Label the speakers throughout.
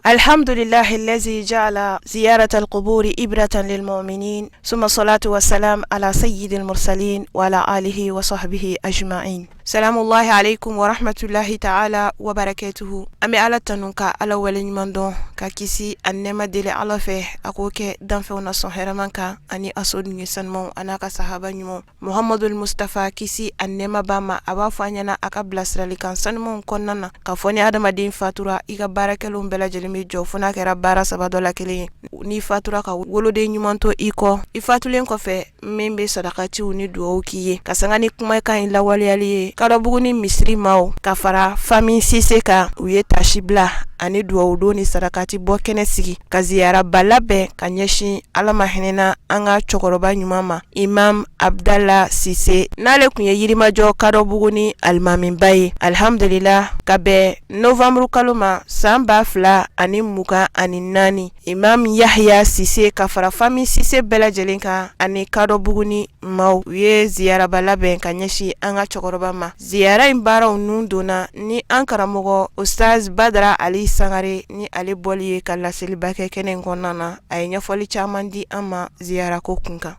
Speaker 1: الحمد لله الذي جعل زيارة القبور إبرة للمؤمنين ثم الصلاة والسلام على سيد المرسلين وعلى آله وصحبه أجمعين. سلام الله عليكم ورحمة الله تعالى وبركاته. أمي على تنونكا على ولين مندون كاكيسي أنما ديلي على فيه أكوكي دانفونا صهر منكا أني أصود نيسانمو أنا كصحابة نمو محمد المصطفى كيسي أنما باما أبا فانينا أكابلا سرالي كان سنمو كوننا كفوني آدم دين فاتورا إيغا باركلون بلا جلمي جو funa kera bara sabadola kele ni fatura ka wolode nyumanto iko ifatulen ko fe membe sadakati uni duo kiye kasangani kuma kan lawali ali karabuguni misri maw kafara fami siseka uye tashibla ani duo do ni sadakati bokene sigi kaziara balabe kanyeshi alama hinena anga chokoroba nyumama Imam Abdallah Sise nale kunye yirima jo karabuguni almamin baye alhamdulillah kabe novembre kaluma samba fla ani muka ani nani Imam Yahya Sise kafara fami Sise bela jelinka ani kado buguni maw ye ziyara balabe kanyeshi anga chokoroba ma ziyara imbara ununduna ni ankara mogo Ustaz Badra Ali Sangare ni ale boliye kala selibake kenen konana ay nyafoli chamandi ama ziyara ko kunka.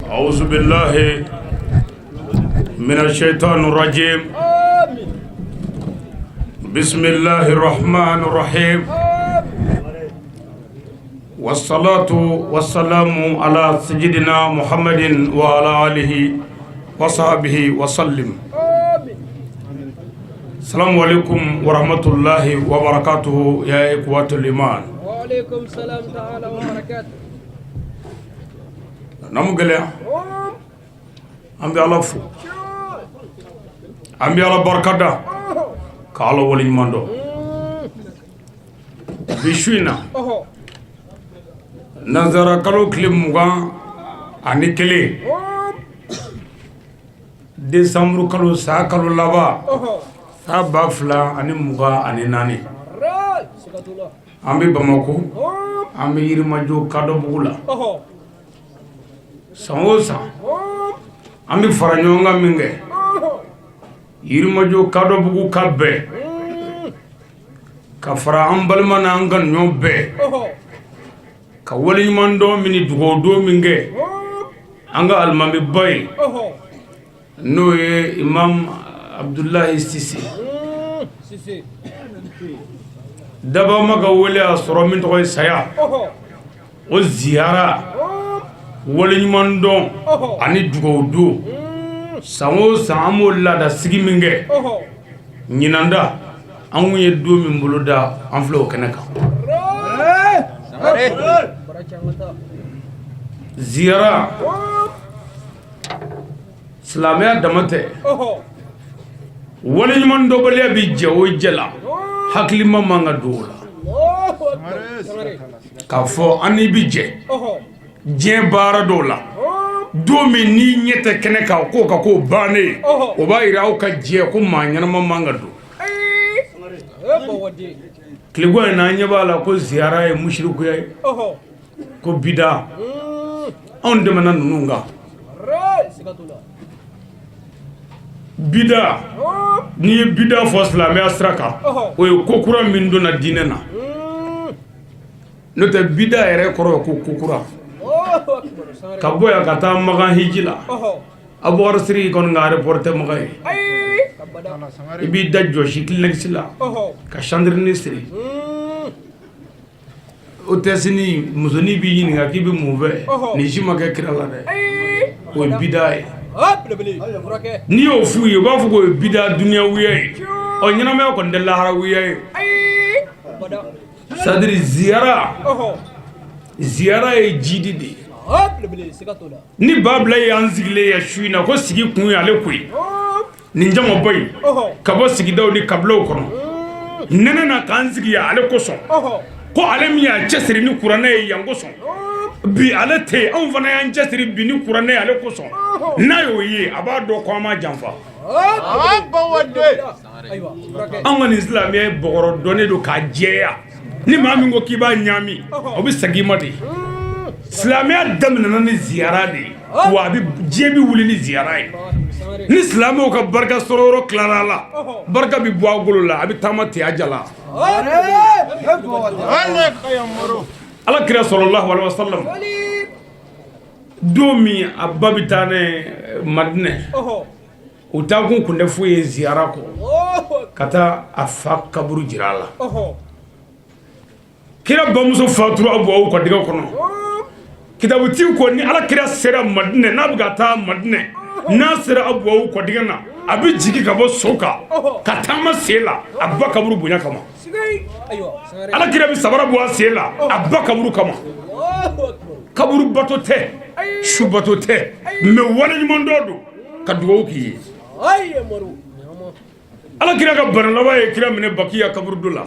Speaker 2: A'udhu billahi minash shaitanir rajim. Bismillahir rahmanir rahim. Wassalatu wassalamu ala sayyidina Muhammadin wa ala alihi wa sahbihi wa sallim. Assalamu alaikum wa rahmatullahi wa barakatuhu ya ikwatul iman.
Speaker 3: Wa alaikum salam ta'ala wa barakatuh.
Speaker 2: Namu gele ambi ala fu ambi ala barakada ka ala wali mando bishwina nazara kalo klim muga ani kele December kalo sa kalo laba Saba fla ani muga ani nani ambi Bamako ambi yirimajo kado bugula Samosa ambi faranyonga minge yirimajo kado bugu kabbe ka fara ambalma na angan nyobe ka wali mando mini dugodo minge anga almami bay no ye Imam Abdullah Sisi daba maga wali asoro min to saya o ziyara wali mando ani dugodo samo samo la da sigi minge nyinanda anwu ye do min buluda anflo kanaka ziyara Islamia damate wali mando bale bi jawo jela hakli manga dola ka fo ani bi je bara dola domi ni nyete kene ka ko bane o ba ira o ka je ko manyana manga do kligo na nyaba la ko ziyara e mushriku yai ko bida on de manan nunga bida ni bida fo Islamia straka o ko kura min do na dinena no te bida ere koro ko kura kaboya kata maga hijila abu arsri kon ngare porte maga ibi dajjo shikil sila ka chandrini sri o tesini muzoni bi yin ga kibi move ni jima ka kirala de o bidai ni o fuye ba fu ko bida dunya wiye o nyina me ko ndella hara wiye sadri ziyara e jididi ni babla yan zigile ya shuina ko sigi kun ya le kuyi nin jama boy ka bo sigi daw ni kablo kono nana na kan sigi ya ale ko so ko ale mi ya cesiri ni kurana yango so bi ale te an fana yan cesiri bi ni kurana ale ko so na yo yi aba do ko ma janfa an wani islam ye bogoro doni do ka jeya ni ma min ko kiba nyami obi sagi mati islamia damna ni ziyara de wa bi jebi wuli ni ziyara ni islamo ka barka sororo klarala barka bi bo golola abi tamati ajala ala kira sallallahu alaihi wasallam domi ababitane madne utakun kunde fuye ziyara ko kata afa kaburu jirala kira bamuso faturu abu ko diga kono kitabu ti ko ni ala kira sera madne na buga ta madne na sera abu ko diga na abi jigi ka bo soka katama sela abba kaburu bunya kama ala kira bi sabara bo sela abba kaburu kama kaburu batote shubatote me wala ni mondodo kaduwo ki ala kira ka barnaba ye kira mine bakiya kaburdula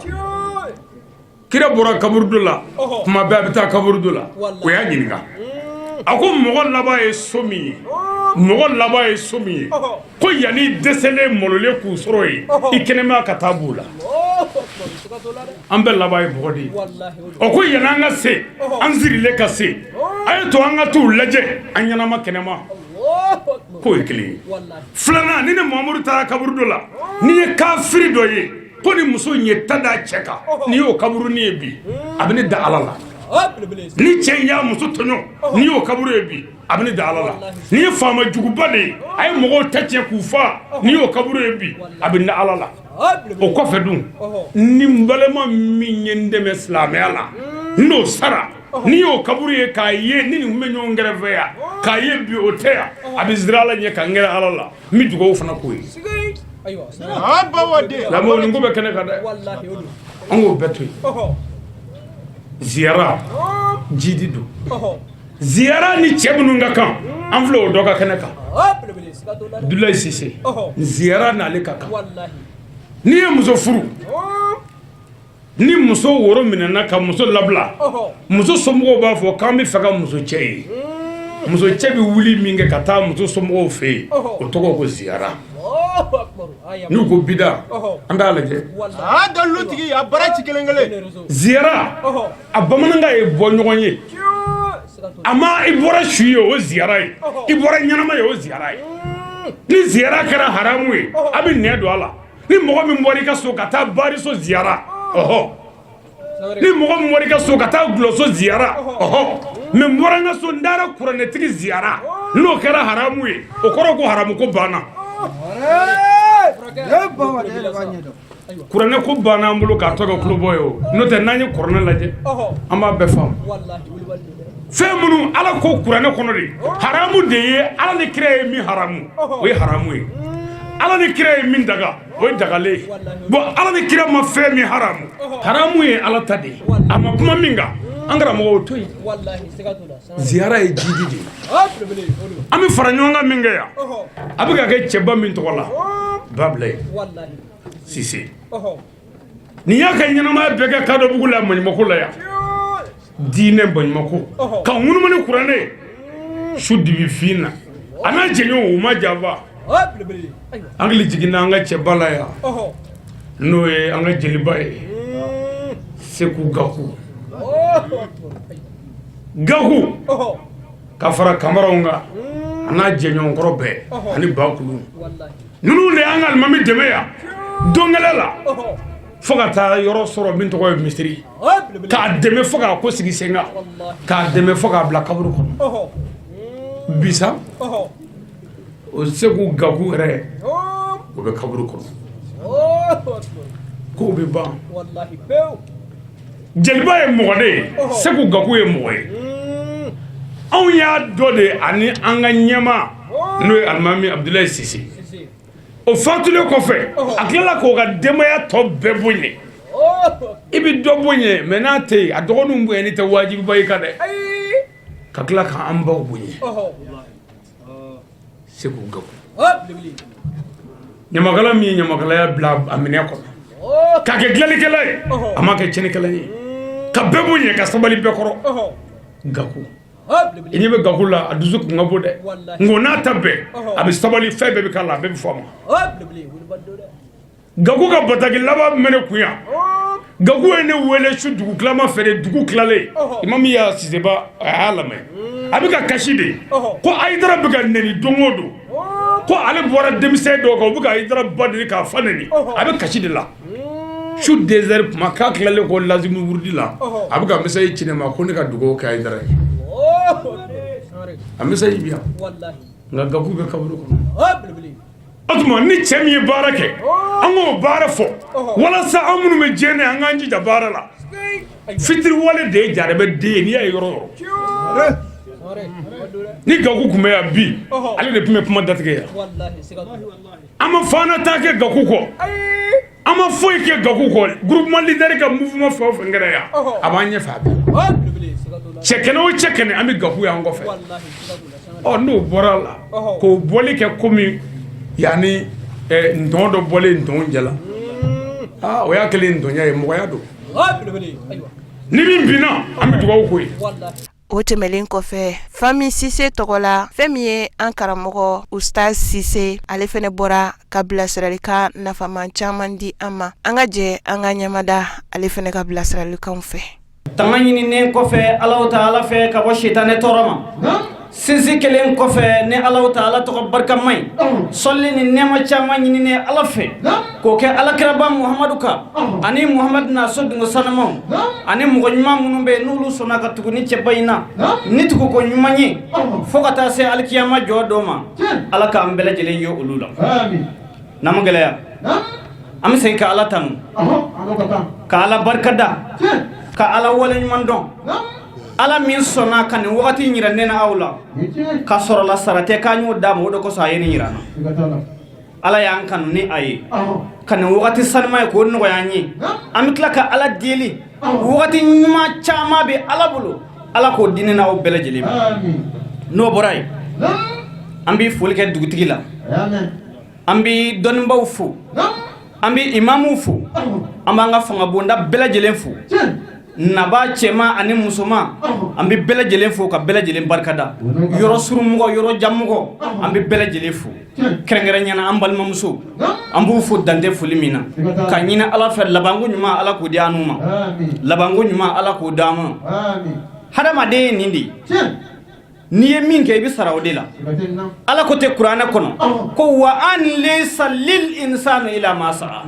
Speaker 2: kira bora kaburdula kuma ba bita kaburdula o ya gininga ako mogo laba ye somi ko yani desele molole ku soro ye ikenema katabula ambe laba ye bogodi o ko yana nga se anzirile ka se ay to anga tu laje anyana ma kenema ko ikili flana ni ne Muhammadu ta kaburu la ni ye kafiri do ye ko ni muso nye tada cheka ni yo kaburu ni bi abini da alala ni chenya muso tonyo ni yo kaburu e bi abini da alala ni fama jugubale ay mogo tache kufa ni yo kaburu e bi abini da alala o ko fedun ni mbalema mi nyende meslame ala no sara ni yo kaburu ye ka ye ni menyo ngerefe ya ka ye bi otea abizrala nye ka ngere alala mi dugo fana ko yi aba wade la mo ngo be kene kada wallahi odu ngo betu ziyara jididu ziyara ni chebunu ngaka amflo doka kene ka Abdoulaye Cissé ziyara na le kaka wallahi ni muso furu ni muso woro minana ka muso labla muso somgo ba fo kan mi faga muso chei muso chebi wuli minge kata muso somgo fe o togo ko ziyara ni ko bida anda laje da lutigi ya barachi kelengele ziyara abamananga e bo nyogonye ama ibora shuyo o ziyara ibora nyanama yo ziyara ni ziyara kara haramu e abi nedo ala ni mogo mi mbori ka so kata bari so ziyara ni mogo mi mbori ka so kata gloso ziyara me mbora nga so ndara kurane tigi ziyara no kara haramu e okoro ko haramu ko bana kurane ko bana mbulu ka toga kluboyo no te nanye kurane laje amba be fam femunu ala ko kurane kono de haramu de ye ala ne kreye mi haramu o haramu e ala ne kreye min daga o dagale bo ala ne kire ma fe mi haramu e ala tade ama kuma minga angara mo toyi wallahi sigatula ziyara e jididi ami faranyonga minga ya abiga ke cheba min tokola bable wallahi sisi ni yaka nyana ma bega kado bugula manymakula ya dine banymako ka ngunu mani kurane shudi bi fina ana jenyo uma java angli jigina anga chebala ya no e anga jelibae seku gaku kafara kamaronga ana jenyo ngorobe ani bakulu nunu le anga mami demeya dongelela foga ta yoro soro min to ko mistri ka deme foga ko sigi senga ka deme foga bla kaburu ko bisa o segu gaku re o be kaburu ko ko be ba wallahi pew jelba e mogode segu gaku e moye on ya dode ani anga nyama no almami Abdoulaye Cissé o fatule ko fe akela ko ga demaya to bebunye ibi dobunye menate adogonu mbu eni te wajibi bay kade ka tila ka an baw bonya segu gaku nyamakala mi nyamakala ya bla amine ko ka ke glalikela ama ke chenikela ni ka bebonya ka sabali be koro gaku ini be gaku la aduzu ko ngabo de ngona tabbe abi sabali febe be kala be foma gaku ka bataki laba mene kuya gaku ene wele shu dugu klama fere dugu klale imam ya sizeba alame abi ka kashide ko aidara be ka neni dongodo ko ale bora demise do ko buka aidara badri ka fanani abi kashide la shu desert maka klale ko lazimu wurdi la abi ka mesay cinema ko ne ka dugo ka aidara amesay biya wallahi nga gaku be kaburu ko atuma ni cɛmi ye baara kɛ an k'o baara fɔ walasa an minnu bɛ diɲɛ na an k'an jija baara la fitiri wale de ye jarabɛ den ye n'i y'a ye yɔrɔ yɔrɔ ni gaku tun bɛ yan bi ale de tun bɛ kuma datigɛ yan an ma fana taa kɛ gaku kɔ an ma foyi kɛ gaku kɔ groupement leader ka mouvement fɛn o fɛn kɛra yan a b'an ɲɛfɛ a bɛɛ cɛ kɛnɛ o cɛ kɛnɛ an bɛ gaku y'an kɔfɛ n'o bɔra la k'o bɔli kɛ komi yani ndon do bole ndon jala o ya kele ndonya ye moya do ni min bina am dugaw ko yi
Speaker 1: o tɛmɛlen kɔfɛ Fami Sise tɔgɔ la fɛn min ye an karamɔgɔ Ustaz Sise ale fɛnɛ bɔra ka bilasiralikan nafaman caman di an ma an ka jɛ an ka ɲɛmada ale fɛnɛ ka bilasiralikanw fɛ
Speaker 4: tanga ɲininen kɔfɛ Alahu Taala fɛ ka bɔ shaitanɛ tɔɔrɔ ma sinsi kelen kɔfɛ ne Alahu Taala tɔgɔ barikama ye sɔli ni nɛɛma caman ɲininen Ala fɛ k'o kɛ alakiraba Muhamadu kan ani Muhamadu n'a so dungo sanamaw ani mɔgɔ ɲuman minnu bɛ yen n'olu sɔnna ka tugu ni cɛba in na ni tugu ko ɲuman ye fo ka taa se alikiyama jɔ dɔ ma Ala k'an bɛɛ lajɛlen ye olu la n'a ma gɛlɛya an bɛ segin ka Ala tanu ka Ala barikada ka Ala wale ɲuman dɔn Ala min sɔnna ka nin wagati yira ne na aw la ka sɔrɔ la sara tɛ k'an y'o d'a ma o de kosɔn a ye nin yira n na Ala y'an kanu ni a ye ka nin wagati sanuma ye k'o nɔgɔya an ye an bɛ tila ka Ala deli wagati ɲuman caman bɛ Ala bolo Ala k'o di ne n'aw bɛɛ lajɛlen ma n'o bɔra yen an bɛ foli kɛ dugutigi la an bɛ dɔnnibaw fo an bɛ imamuw fo an b'an ka fanga bonda bɛɛ lajɛlen fo naba cɛma ani musoma an bɛ bɛɛ lajɛlen fo ka bɛɛ lajɛlen barikada yɔrɔ surumɔgɔ yɔrɔ jamɔgɔ an bɛ bɛɛ lajɛlen fo kɛrɛnkɛrɛnyana an balimamuso an b'u fo dantɛ foli min na ka ɲini Ala fɛ labanko ɲuman Ala k'o di an ma labanko ɲuman Ala k'o d'an ma hadamaden ye nin de ye n'i ye min kɛ i bɛ sara o de la Ala ko tɛ kuranɛ kɔnɔ ko wa an laysa lil insani ila ma sa'a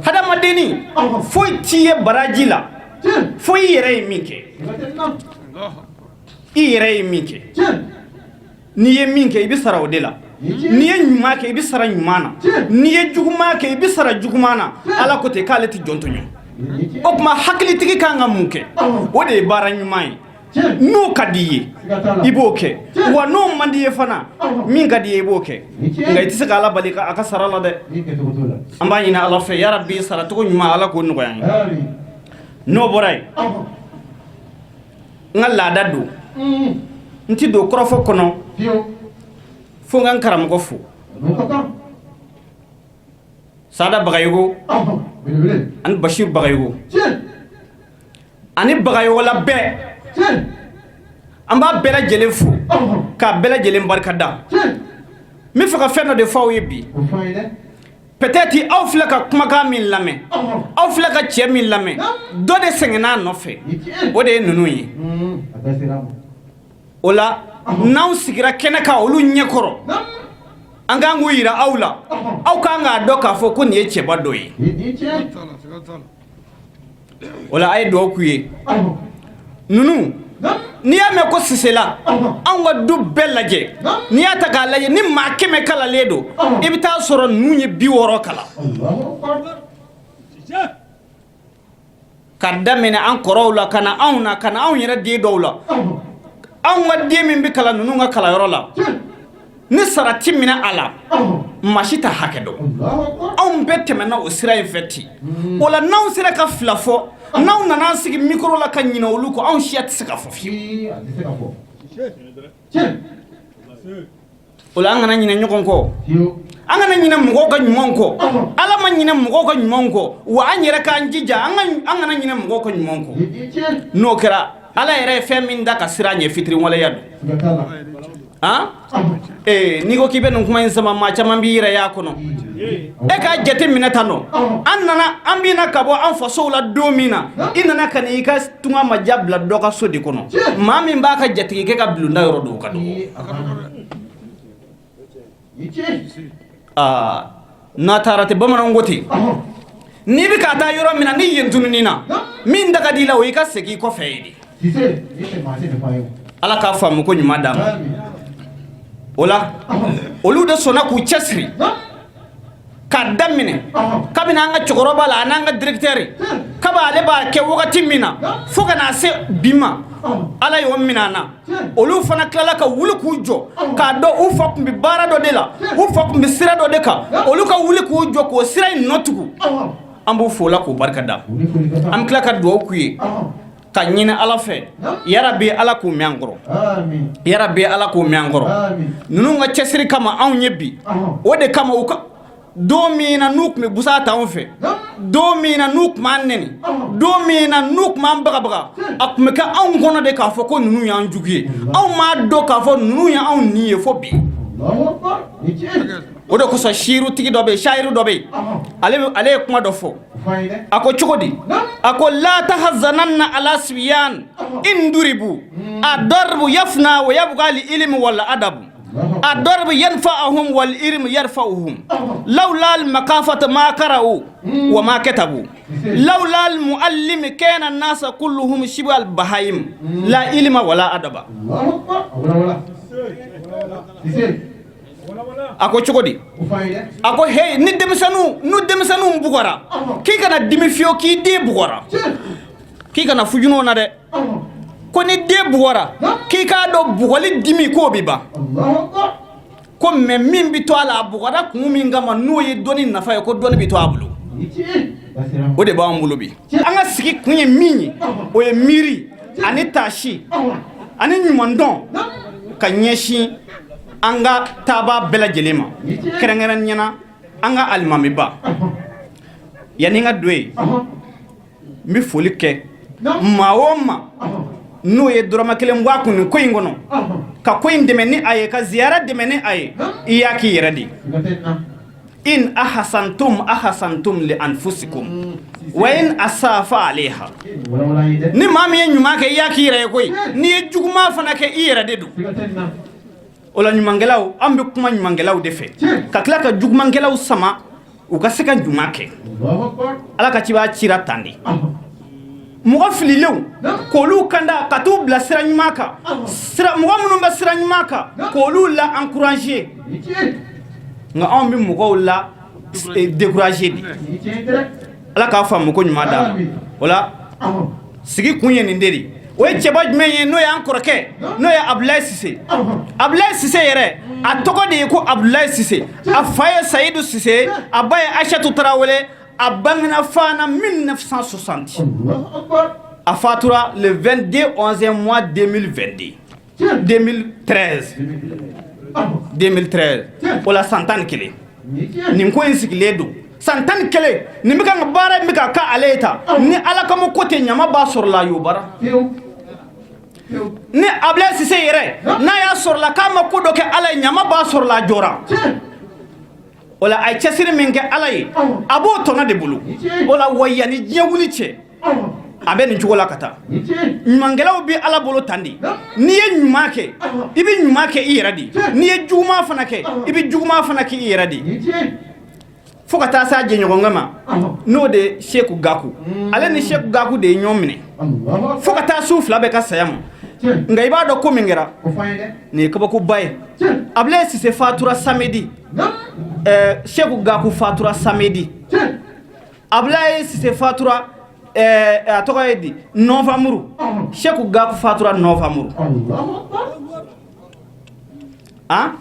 Speaker 4: hadamadenni foyi t'i ye baraji la fo i yɛrɛ ye min kɛ i yɛrɛ ye min kɛ n'i ye min kɛ i bɛ sara o de la n'i ye ɲuman kɛ i bɛ sara ɲuman na n'i ye juguman kɛ i bɛ sara juguman na Ala ko tɛ k'ale tɛ jɔn to ɲɔ o tuma hakilitigi kan ka mun kɛ o de ye baara ɲuman ye n'o ka di ye i b'o kɛ wa n'o man di ye fana min ka di ye i b'o kɛ nka i tɛ se ka Ala bali a ka sara la dɛ an b'a ɲini Ala fɛ yarabi saracogo ɲuman Ala k'o nɔgɔya an ye n'o bɔra yen n ka laada don n ti don kɔrɔfɔ kɔnɔ fo n ka n karamɔgɔ fo Sada Bagayogo ani Bashir Bagayogo ani Bagayogo la bɛɛ an b'a bɛɛ lajɛlen fo k'a bɛɛ lajɛlen barikada n bɛ fɛ ka fɛn dɔ de fɔ aw ye bi peut-être aw filɛ ka kumakan min lamɛn aw filɛ ka cɛ min lamɛn dɔ de sɛgɛnna a nɔfɛ o de ye ninnu ye o la n'aw sigira kɛnɛ kan olu ɲɛkɔrɔ an k'an k'u yira aw la aw k'an k'a dɔn k'a fɔ ko nin ye cɛba dɔ ye o la a ye dugawu k'u ye ninnu n'i y'a mɛn ko Sisela anw ka du bɛɛ lajɛ n'i y'a ta k'a lajɛ ni maa 100 kalalen don i bɛ taa sɔrɔ ninnu ye 60 kalan ka daminɛ an kɔrɔw la ka na anw na ka na anw yɛrɛ den dɔw la anw ka den min bɛ kalan ninnu ka kalanyɔrɔ la ni sara ti minɛ a la maa si tɛ hakɛ dɔn anw anw bɛɛ tɛmɛna o sira in fɛ ten o la n'anw sera ka fila fɔ n'anw nana an sigi micro la ka ɲinɛ olu kɔ anw siya tɛ se ka fɔ fiyewu o la an kana ɲinɛ ɲɔgɔn kɔ an kana ɲinɛ mɔgɔw ka ɲumanw kɔ ala ma ɲinɛ mɔgɔw ka ɲumanw kɔ wa an yɛrɛ k'an jija an kana ɲinɛ mɔgɔw ka ɲumanw kɔ n'o kɛra ala yɛrɛ ye fɛn min da ka sira ɲɛ fitiri waleya don n'i ko k'i bɛ nin kuma in sama maa caman b'i yɛrɛ y'a kɔnɔ e k'a jate minɛ tan nɔ an bɛna ka bɔ an fasow la don min na i nana ka n'i ka tunga maja bila dɔ ka so de kɔnɔ maa min b'a ka jatigikɛ ka bulonda yɔrɔ don o ka dɔgɔ n'a taara tɛ bamananw ko ten n'i bɛ ka taa yɔrɔ min na ni yen tununi na min da ka di i la o y'i ka segin i kɔfɛ ye de ala k'a faamu ko ɲuman d'a ma o la olu de sɔnna k'u cɛsiri k'a daminɛ kabini an ka cɛkɔrɔba la an'an ka directeur kabi ale b'a kɛ wagati min na fo ka n'a se bi ma ala y'o minɛ an na olu fana tilala ka wuli k'u jɔ k'a dɔn u fa tun bɛ baara dɔ de la u fa tun bɛ sira dɔ de kan olu ka wuli k'u jɔ k'o sira in nɔ tugu an b'u fo la k'u barika da an bɛ tila ka dugawu k'u ye ka ɲini ala fɛ yarabi ala k'u mɛn an kɔrɔ yarabi ala k'u mɛn an kɔrɔ ninnu ka cɛsiri kama anw ye bi o de kama u ka don min na n'u tun bɛ busa ta anw fɛ don min na n'u tun b'an nɛni don min na n'u tun b'an bagabaga a tun bɛ kɛ anw kɔnɔ de k'a fɔ ko ninnu y'an jugu ye anw m'a dɔn k'a fɔ ninnu y'anw ni ye fo bi o de kosɔn siirutigi dɔ bɛ yen sayiru dɔ bɛ yen ale ye kuma dɔ fɔ a ko cogo di a ko la tahzananna ala sibiyan in duribu ad-darbu yafna wa yabqa li ilmi wal adab ad-darbu yanfa'uhum wal ilmu yarfa'uhum lawla al makafata ma qara'u wa ma katabu lawla al muallim kana an-nas kulluhum shibal al bahaim la ilma wala adaba a ko cogo di a ko hey ni denmisɛnninw bugɔra k'i kana dimi fiyewu k'i den bugɔra k'i kana fujun'o na dɛ ko ni den bugɔra k'i k'a dɔn bugɔli dimi k'o bi ban ko mɛ min bi to a la a bugɔra kun min kama n'o ye dɔnni nafa ye ko dɔnni bi to a bolo o de b'an bolo bi an ka sigi kun ye min ye o ye miiri ani taasi ani ɲumandɔn ka ɲɛsin an ka taaba bɛɛ lajɛlen ma kɛrɛnkɛrɛnnenya an ka alimamiba yanni n ka don yen n bɛ foli kɛ maa o maa n'o ye dɔrɔmɛ kelen bɔ a kun nin ko in kɔnɔ ka ko in dɛmɛ ni a ye ka ziyara dɛmɛ ni a ye i y'a k'i yɛrɛ de in ahasantum li anfusikum wa in asafa aleha ni maa min ye ɲuman kɛ i y'a k'i yɛrɛ ye koyi n'i ye juguman fana kɛ i yɛrɛ de don o la ɲumankɛlaw an bɛ kuma ɲumankɛlaw de fɛ ka tila ka jugumankɛlaw sama u ka se ka ɲuman kɛ ala ka cibaa cira tan de mɔgɔ fililenw k'olu kanda ka t'u bila sira ɲuman kan mɔgɔ minnu bɛ sira ɲuman kan k'olu la encourager nka anw bɛ mɔgɔw la décourager de ala k'a faamu ko ɲuman d'a ma o la sigi kun ye nin de ye o ye cɛba jumɛn ye n'o y'an kɔrɔkɛ n'o ye Abdulaye Sise Abdulaye Sise yɛrɛ a tɔgɔ de ye ko Abdulaye Sise a fa ye Sayidu Sise a ba ye Aishatu Tarawele a bangena fana 1960 a fatura le 22 11 mois 2022 2013 o la san tan ni kelen nin ko in sigilen don san tan ni kelen nin bɛ ka baara in bɛ ka kɛ ale ye tan ni ala kama ko tɛ ɲama b'a sɔrɔ la yobara ni Abdulaye Sise yɛrɛ n'a y'a sɔrɔ la k'a ma ko dɔ kɛ ala ye ɲama b'a sɔrɔ la jɔra o la a ye cɛsiri min kɛ ala ye a b'o tɔnɔ de bolo o la wa yanni diɲɛ wuli cɛ a bɛ nin cogo la ka taa ɲumankɛlaw bɛ ala bolo tan de n'i ye ɲuman kɛ i bɛ ɲuman kɛ i yɛrɛ de n'i ye juguman fana kɛ i bɛ juguman fana kɛ i yɛrɛ de fo ka taa s'a jɛɲɔgɔnkɛ ma n'o de ye Seku Gaku ale ni Seku Gaku de ye ɲɔgɔn minɛ fo ka taa su fila bɛɛ ka saya ma nka i b'a dɔn ko min kɛra nin ye kabakoba ye Abdulaye Sise fatura samedi Seku Gaku fatura samedi Abdulaye Sise fatura a tɔgɔ ye di novembre Seku Gaku fatura novembre a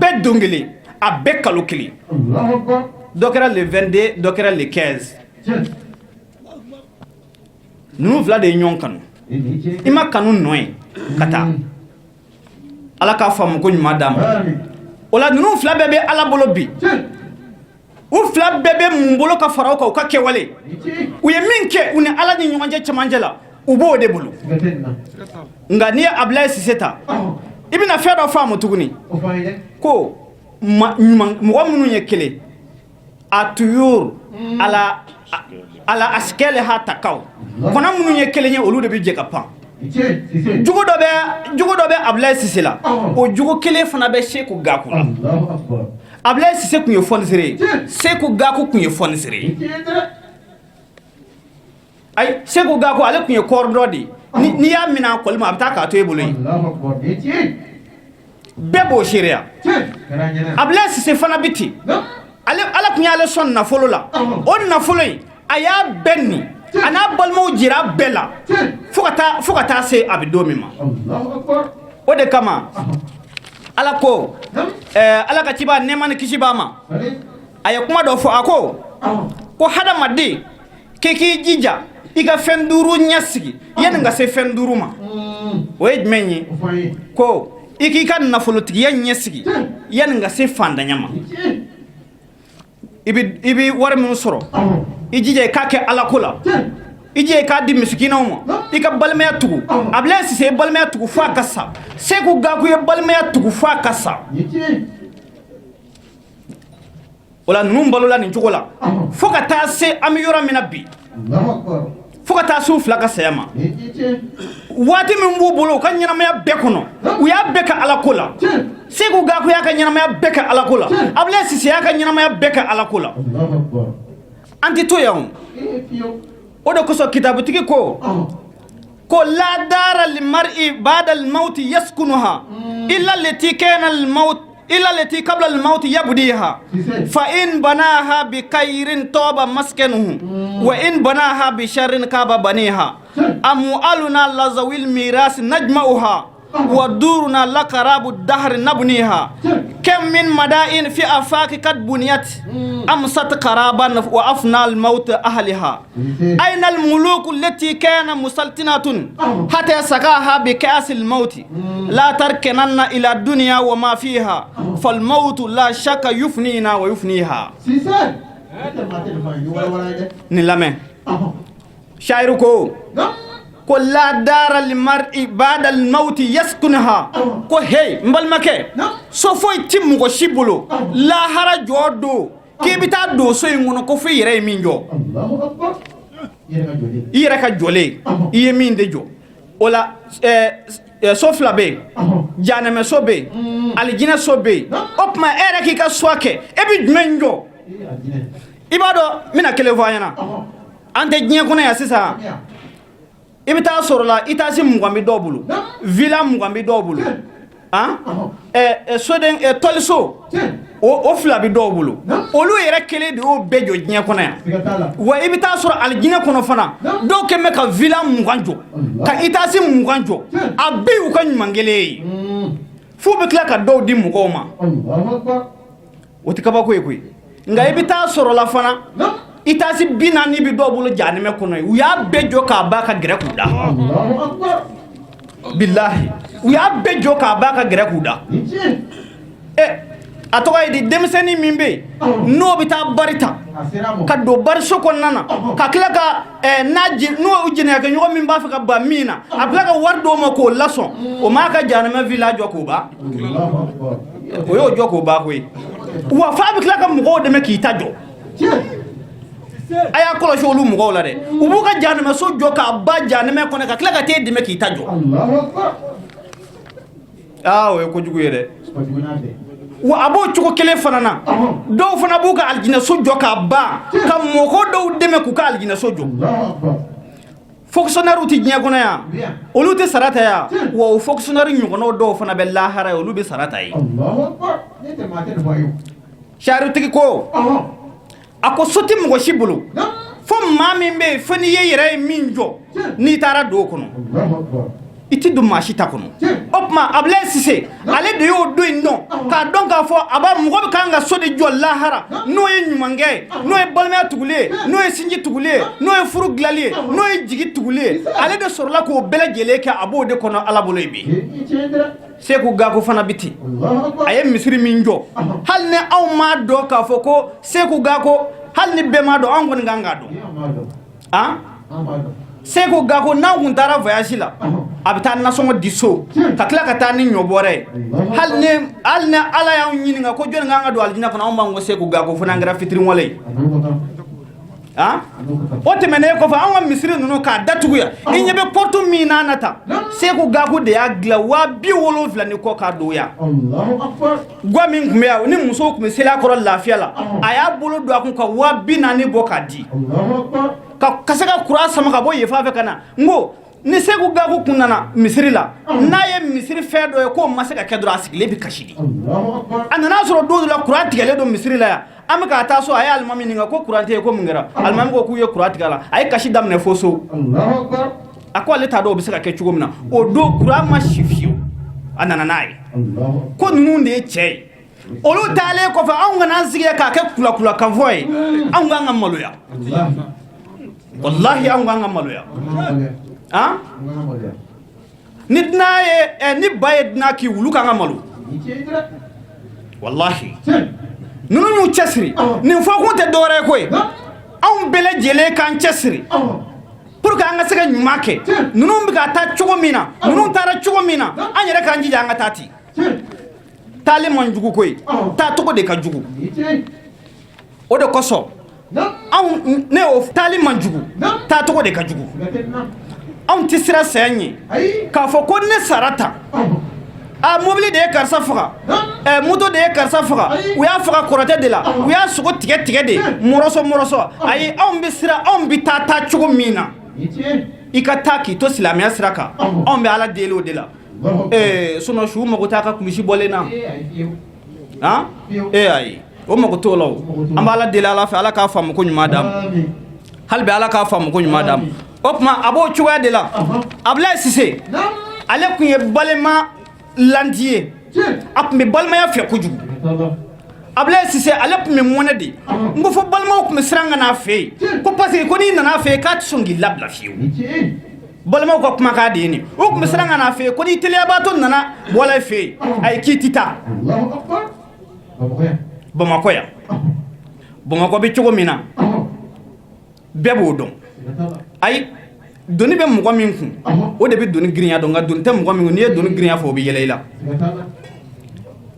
Speaker 4: bɛɛ don kelen a bɛɛ kalo kelen dɔ kɛra le 22 dɔ kɛra le 15 ninnu fila de ye ɲɔgɔn kanu i ma kanu nɔ ye ka taa ala k'a faamu ko ɲuman d'a ma o la ninnu fila bɛɛ bɛ ala bolo bi u fila bɛɛ bɛ mun bolo ka fara u kan u ka kɛwale u ye min kɛ u ni ala ni ɲɔgɔn cɛ cɛmancɛ la u b'o de bolo nka n'i ye Abulaye Sise ta i bɛna fɛn dɔ faamu tuguni ko mɔgɔ minnu ye kelen a tuyur ala askeleha takaw kɔnɔ minnu ye kelen ye olu de bɛ jɛ ka pan jugu dɔ bɛ Abulaye Sise la o jugu kelen fana bɛ Seku Gaku la Abulaye Sise tun ye fɔnisere ye Seku Gaku tun ye fɔnisere ye ayi Seku Gaku ale tun ye kɔrɔdɔ de ye n'i y'a minɛ a kɔli ma a bɛ taa k'a to e bolo yen bɛɛ b'o seereya Abulaye Sise fana bɛ ten ala tun y'ale sɔn nafolo la o nafolo in a y'a bɛɛ nin a n'a balimaw jira bɛɛ la fo ka taa se a bɛ don min ma o de kama ala ko ala ka ciba nɛɛma ni kisi b'a ma a ye kuma dɔ fɔ a ko hadamaden k'i k'i jija i ka fɛn 5 ɲɛsigi yanni ka se fɛn 5 ma o ye jumɛn ye ko i k'i ka nafolotigiya ɲɛsigi yanni ka se fantanya ma i bɛ wari min sɔrɔ i jija i k'a kɛ ala ko la i jija i k'a di misikinaw ma i ka balimaya tugu Abulaye Sise ye balimaya tugu fo a ka sa Seku Gaku ye balimaya tugu fo a ka sa o la ninnu balola nin cogo la fo ka taa se an bɛ yɔrɔ min na bi fo ka taa se u fila ka saya ma waati min b'u bolo u ka ɲɛnamaya bɛɛ kɔnɔ u y'a bɛɛ kɛ ala ko la Seku Gaku y'a ka ɲɛnamaya bɛɛ kɛ ala ko la Abulaye Sise y'a ka ɲɛnamaya bɛɛ kɛ ala ko la an tɛ to yan o de kosɔn kitabutigi ko la dara limar'i ba'da al-mawti yaskunuha illa allati kana al-maut illa allati qabla al-maut yabdiha fa in banaha bi khairin taba maskanuhu wa in banaha bi sharrin kaba baniha amwaluna lazawil miras najma'uha wa duruna laqarabu dahr nabniha kam min mada'in fi afaki kad buniyat amsat qaraban wa afna al-maut ahliha ayna al-muluk allati kana musaltinatun hatta saqaha bi ka'as al-maut la tarkananna ila dunya wa ma fiha fal maut la shakka yufnina wa yufniha ni lame shairu ko la dara limar'i ba'da al-maut yaskunha ko hey mbalmake so foy tim ko shibolo la hara jodo k'i bɛ taa don so in kɔnɔ ko fo i yɛrɛ ye min jɔ i yɛrɛ ka jɔlen i ye min de jɔ o la so fila bɛ yen janɛmɛ so bɛ yen alijinɛ so bɛ yen o tuma e yɛrɛ k'i ka so kɛ e bɛ jumɛn jɔ i b'a dɔn n bɛna kelen fɔ an ɲɛna an tɛ diɲɛ kɔnɔ yan sisan i bɛ taa sɔrɔ la i taa se 20 bɛ dɔw bolo villa 20 bɛ dɔw bolo soden tɔliso o fila bɛ dɔw bolo olu yɛrɛ kelen de y'o bɛɛ jɔ diɲɛ kɔnɔ yan wa i bɛ taa sɔrɔ alijinɛ kɔnɔ fana dɔw kɛn bɛ ka villa 20 jɔ ka itaasi 20 jɔ a bɛɛ y'u ka ɲuman kelen ye f'u bɛ tila ka dɔw di mɔgɔw ma o tɛ kabako ye koyi nka i bɛ taa sɔrɔ la fana itaasi 40 bɛ dɔw bolo janɛmɛ kɔnɔ ye u y'a bɛɛ jɔ k'a ba ka gɛrɛ k'u da bilahi u y'a bɛɛ jɔ k'a ba ka gɛrɛ k'u da a tɔgɔ ye di denmisɛnnin min bɛ yen n'o bɛ taa bari ta ka don bariso kɔnɔna na ka tila ka n'o jɛnɛya ɲɔgɔn min b'a fɛ ka ban min na a tila ka wari d'o ma k'o lasɔn o m'a ka janɛmɛ villa jɔ k'o ban o y'o jɔ k'o ban koyi wa f'a bɛ tila ka mɔgɔw dɛmɛ k'i ta jɔ a y'a kɔlɔsi olu mɔgɔw la dɛ u b'u ka janɛmɛ so jɔ k'a ban janɛmɛ kɔnɔ ka tila ka t'e dɛmɛ k'i ta jɔ o ye kojugu ye dɛ wa a b'o cogo kelen fana na dɔw fana b'u ka alijinɛso jɔ k'a ban ka mɔgɔ dɔw dɛmɛ k'u ka alijinɛso jɔ fonctionnaires tɛ diɲɛ kɔnɔ yan olu tɛ sara ta yan wa o fonctionnaire ɲɔgɔnnaw dɔw fana bɛ lahara ye olu bɛ sara ta ye saritigi ko a ko so tɛ mɔgɔ si bolo fo maa min bɛ yen fo n'i ye yɛrɛ ye min jɔ n'i taara don o kɔnɔ i ti don maa si ta kɔnɔ o tuma Ablaye Cissé ale de y'o don in dɔn k'a dɔn k'a fɔ a b'a mɔgɔ bɛ kan ka so de jɔ lahara n'o ye ɲumankɛ ye n'o ye balimaya tuguli ye n'o ye sinji tuguli ye n'o ye furu dilali ye n'o ye jigi tuguli ye ale de sɔrɔla k'o bɛɛ lajɛlen kɛ a b'o de kɔnɔ Ala bolo ye bi Seku Gago fana bi ten a ye misiri min jɔ hali ni anw m'a dɔn k'a fɔ ko Seku Gago hali ni bɛɛ m'a dɔn anw kɔni kan k'a dɔn Seku Gago n'anw kun taara voyage la a bɛ taa nasɔngɔ di so ka tila ka taa ni ɲɔbɔrɛ ye hali ni Ala y'anw ɲininka ko jɔnni kan ka don alijinɛ kɔnɔ anw b'an ko Seku Gago fana an kɛra fitiriwale ye o tɛmɛnen kɔfɛ anw ka misiri ninnu k'a datugu yan i ɲɛ bɛ porte min n'a nata Seku Gago de y'a dilan 70,000 ni kɔ k'a don yan gwa min tun bɛ yan ni musow tun bɛ seli a kɔrɔ lafiya la a y'a bolo don a kun ka 40,000 bɔ k'a di ka se ka kuran sama ka bɔ yen fan fɛ ka na n ko ni Seku Gago kun nana misiri la n'a ye misiri fɛn dɔ ye k'o ma se ka kɛ dɔrɔn a sigilen bɛ kasi di a nana sɔrɔ don dɔ la kuran tigɛlen don misiri la yan an bɛ ka taa so a ye alimami ɲininka ko kuran tɛ yen ko mun kɛra alimami ko k'u ye kuran tigɛ a la a ye kasi daminɛ fo so a ko ale t'a dɔn o bɛ se ka kɛ cogo min na o don kuran ma si fiyewu a nana n'a ye ko ninnu de ye cɛ ye olu taalen kɔfɛ anw kana an sigi k'a kɛ kulakula kan fɔ ye anw k'an ka maloya wallahi anw k'an ka maloya ni dunan ye ni ba ye dunan k'i wulu k'an ka malo wallahi ninnu y'u cɛsiri nin fɔkun tɛ dɔwɛrɛ ye koyi anw bɛɛ lajɛlen k'an cɛsiri pour que an ka se ka ɲuman kɛ ninnu bɛ ka taa cogo min na ninnu taara cogo min na an yɛrɛ k'an jija an ka taa ten taali man jugu koyi taa cogo de ka jugu o de kosɔn anw ne o taali man jugu taa cogo de ka jugu anw tɛ siran saya ɲɛ k'a fɔ ko ne sara ta a mobili de ye karisa faga moto de ye karisa faga u y'a faga kɔrɔtɛ de la u y'a sogo tigɛ de mɔrɔsɔ ayi anw bɛ siran anw bɛ taa cogo min na i ka taa k'i to silamɛya sira kan anw bɛ Ala deli o de la sinon su mago t'a ka kulusi bɔlen na ayi o mago t'o la o an bɛ Ala deli Ala fɛ Ala k'a faamu ko ɲuman d'an ma hali bi Ala k'a faamu ko ɲuman d'an ma o tuma a b'o cogoya de la Ablaye Cissé ale tun ye balima landi ye a tun bɛ balimaya fɛ kojugu Ablaye Cissé ale tun bɛ mɔnɛ de n ko fɔ balimaw tun bɛ siran ka n'a fɛ yen ko parce que ko n'i nana fɛ yen k'a tɛ sɔn k'i labila fiyewu balimaw ka kumakan de ye nin o tun bɛ siran ka n'a fɛ yen ko ni teliyabaatɔ nana bɔla fɛ yen ayi k'i tɛ taa Bamakɔ yan Bamakɔ bɛ cogo min na bɛɛ b'o dɔn ayi doni bɛ mɔgɔ min kun o de bɛ doni girinya dɔn nka doni tɛ mɔgɔ min kun n'i ye doni girinya fɔ o bɛ yɛlɛ i la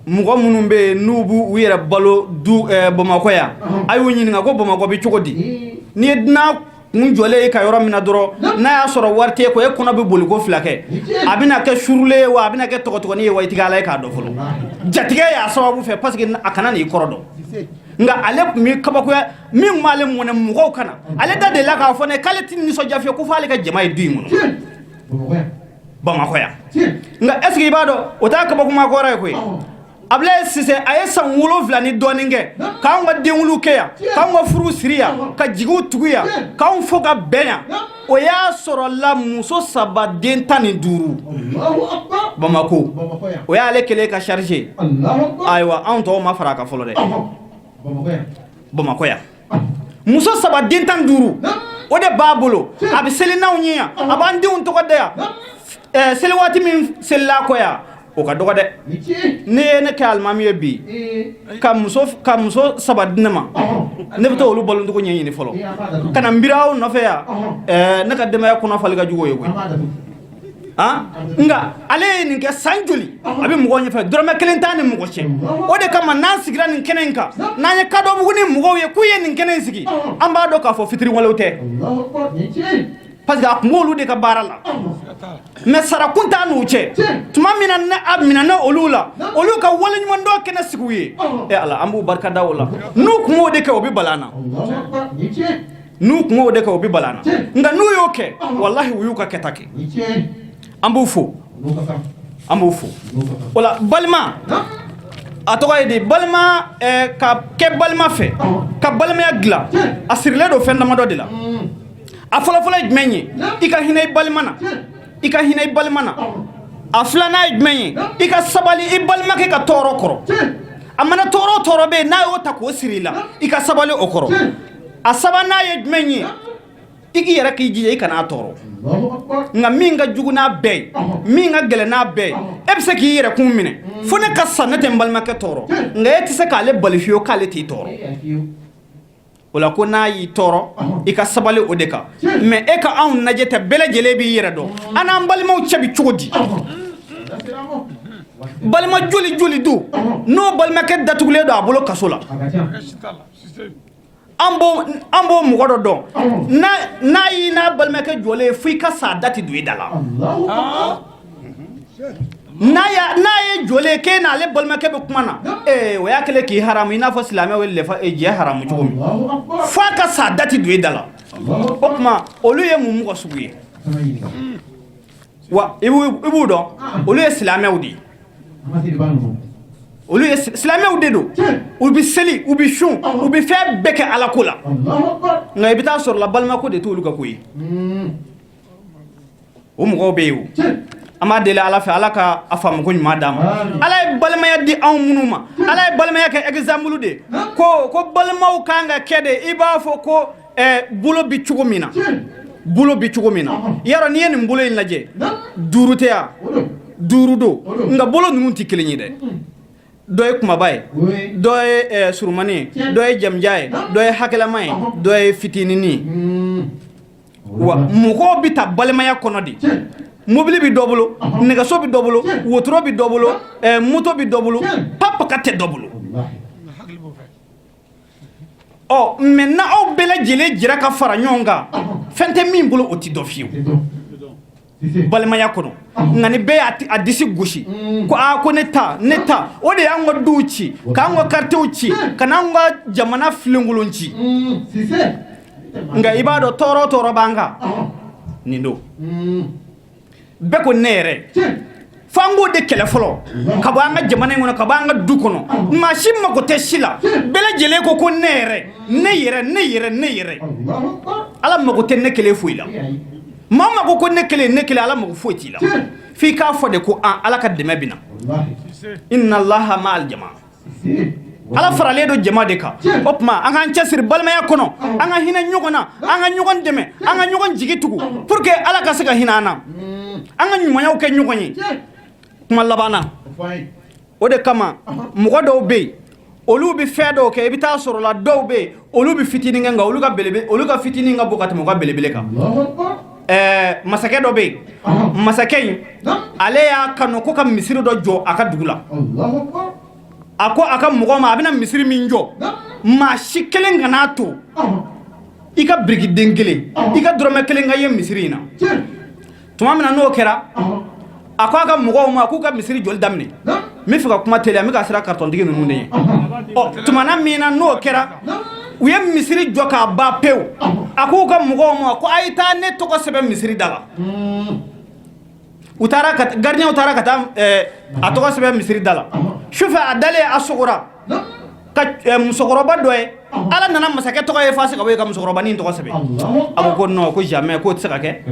Speaker 4: mɔgɔ minnu bɛ yen n'u b'u yɛrɛ balo Bamakɔ yan a y'u ɲininka ko Bamakɔ bɛ cogo di n'i ye dunan kun jɔlen ye ka yɔrɔ min na dɔrɔn n'a y'a sɔrɔ wari t'e kun e kɔnɔ bɛ boli ko 2 kɛ a bɛna kɛ surulen ye wa a bɛna kɛ tɔgɔtɔgɔnin ye wa i tɛ Ala ye k'a dɔn fɔlɔ jatigɛ y'a sababu fɛ parce que a kana n'i kɔrɔ dɔn nka ale tun bɛ kabakoya min tun b'ale mɔnɛ mɔgɔw kana ale da delila k'a fɔ ne k'ale tɛ nisɔndiya fiyewu ko fɔ ale ka jama ye du in kɔnɔ Bamakɔ yan nka est ce que i b'a dɔn o t'a kabakoma kɔrɔ ye koyi Ablaye Cissé a ye san 7 ni dɔɔnin kɛ k'anw ka denwuluw kɛ yan k'anw ka furu siri yan ka jigiw tugu yan k'anw fo ka bɛn yan o y'a sɔrɔla muso 3 den 15 Bamakɔ o y'ale kɛlen ka charge ayiwa anw tɔw ma fara a kan fɔlɔ dɛ Bamakɔ yan muso 3 den 15 o de b'a bolo a bɛ seli n'anw ye yan a b'an denw tɔgɔ da yan seli waati min selila kɔ yan o ka dɔgɔ dɛ ne ye ne kɛ alimami ye bi ka muso 3 di ne ma ne bɛ taa olu balocogo ɲɛɲini fɔlɔ ka na n biri aw nɔfɛ yan ne ka denbaya kɔnɔ fali ka jugu o ye koyi nka ale ye nin kɛ san joli a bɛ mɔgɔw ɲɛfɛ dɔrɔmɛ 1 t'a ni mɔgɔ cɛ o de kama n'an sigira nin kɛnɛ in kan n'an ye kadɔbugu ni mɔgɔw ye k'u ye nin kɛnɛ in sigi an b'a dɔn k'a fɔ fitiriwalew tɛ parce que a tun b'olu de ka baara la mais sara kun t'a n'u cɛ tuma min na ne a minɛna olu la olu ka waleɲumandɔn kɛnɛ sigi u ye Ala an b'u barika da o la n'u tun b'o de kɛ o bɛ bala an na n'u tun b'o de kɛ o bɛ bala an na nka n'u y'o kɛ walahi u y'u ka kɛta kɛ an b'u fo o la balima a tɔgɔ ye di balima ka kɛ balima fɛ ka balimaya dilan a sirilen don fɛn damadɔ de la a fɔlɔfɔlɔ ye jumɛn ye i ka hinɛ i balima na i ka hinɛ i balima na a filanan ye jumɛn ye i ka sabali i balimakɛ ka tɔɔrɔ kɔrɔ a mana tɔɔrɔ o tɔɔrɔ bɛ yen n'a y'o ta k'o siri i la i ka sabali o kɔrɔ a sabanan ye jumɛn ye i k'i yɛrɛ k'i jija i kana a tɔɔrɔ nka min ka jugu n'a bɛɛ ye min ka gɛlɛn n'a bɛɛ ye e bɛ se k'i yɛrɛ kun minɛ fo ne ka sa ne tɛ n balimakɛ tɔɔrɔ nka e tɛ se k'ale bali fiyewu k'ale t'i tɔɔrɔ o la ko n'a y'i tɔɔrɔ i ka sabali o de kan mɛ e ka anw lajɛ tɛ bɛɛ lajɛlen b'i yɛrɛ dɔn an n'an balimaw cɛ bi cogo di balima joli joli do n'o balimakɛ datugulen don a bolo kaso la an b'o mɔgɔ dɔ dɔn n'a y'i n'a balimakɛ jɔlen fo i ka sa dati don i da la n'a ye jɔlen k'e n'ale balimakɛ bɛ kuma na o y'a kɛlen k'i haramu i n'a fɔ silamɛw ye jɛ haramu cogo min fo a ka sa dati don i da la o tuma olu ye mun mɔgɔ sugu ye wa i b'u dɔn olu ye silamɛw de ye olu ye silamɛw de don u bɛ seli u bɛ sun u bɛ fɛn bɛɛ kɛ ala ko la nka i bɛ taa sɔrɔ la balimako de t'olu ka ko ye o mɔgɔw bɛ yen o an b'a deli ala fɛ ala ka a faamuko ɲuman d'an ma ala ye balimaya di anw minnu ma ala ye balimaya kɛ exemple de ko balimaw kan ka kɛ de i b'a fɔ ko bolo bi cogo min na bolo bi cogo min na yarɔ n'i ye nin bolo in lajɛ duuru tɛ yan duuru do nka bolo ninnu tɛ kelen ye dɛ dɔ ye kumaba ye dɔ ye surumani ye dɔ ye jamja ye dɔ ye hakilama ye dɔ ye fitinini ye wa mɔgɔw bɛ ta balimaya kɔnɔ de mobili bɛ dɔ bolo nɛgɛso bɛ dɔ bolo wotoro bɛ dɔ bolo moto bɛ dɔ bolo papaka tɛ dɔ bolo ɔ mɛ n'aw bɛɛ lajɛlen jɛra ka fara ɲɔgɔn kan fɛn tɛ min bolo o tɛ dɔ fiyewu balimaya kɔnɔ nka ni bɛɛ y'a disi gosi ko ne ta o de y'an ka duw ci k'an ka karitew ci ka n'an ka jamana filenkolon ci nka i b'a dɔn tɔɔrɔ o tɔɔrɔ b'an kan nin don bɛɛ ko ne yɛrɛ fo an k'o de kɛlɛ fɔlɔ ka bɔ an ka jamana in kɔnɔ ka bɔ an ka du kɔnɔ maa si mago tɛ si la bɛɛ lajɛlen ko ne yɛrɛ ala mago tɛ ne kelen foyi la maa mago ko ne kelen ala mago foyi t'i la f'i k'a fɔ de ko ala ka dɛmɛ bɛ na inna allaha ma'al jama ala faralen don jama de kan o tuma an k'an cɛsiri balimaya kɔnɔ an ka hinɛ ɲɔgɔn na an ka ɲɔgɔn dɛmɛ an ka ɲɔgɔn jigi tugu pour que ala ka se ka hinɛ an na an ka ɲumanyaw kɛ ɲɔgɔn ye kuma laban na o de kama mɔgɔ dɔw bɛ yen olu bɛ fɛn dɔw kɛ i bɛ taa sɔrɔ la dɔw bɛ yen olu bɛ fitinin kɛ nka olu ka fitinin ka bɔ ka tɛmɛ u ka belebele kan masakɛ dɔ bɛ yen masakɛ in ale y'a kanu ko ka misiri dɔ jɔ a ka dugu la a ko a ka mɔgɔ ma a bɛna misiri min jɔ maa si kelen kan'a to i ka birikiden kelen i ka dɔrɔmɛ kelen ka ye misiri in na tuma min na n'o kɛra a ko a ka mɔgɔw ma k'u ka misiri jɔli daminɛ n bɛ fɛ ka kuma teliya n bɛ ka siran karitɔntigi ninnu de ye ɔ tuma na min na n'o kɛra u ye misiri jɔ k'a ban pewu a k'u ka mɔgɔw ma ko a ye taa ne tɔgɔ sɛbɛn misiri da la gardien taara ka taa a tɔgɔ sɛbɛn misiri da la sufɛ a dalen a sogora ka musokɔrɔba dɔ ye ala nana masakɛ tɔgɔ ye fase ka bɔ ka musokɔrɔbanin tɔgɔ sɛbɛn a ko non ko jamais k'o tɛ se ka kɛ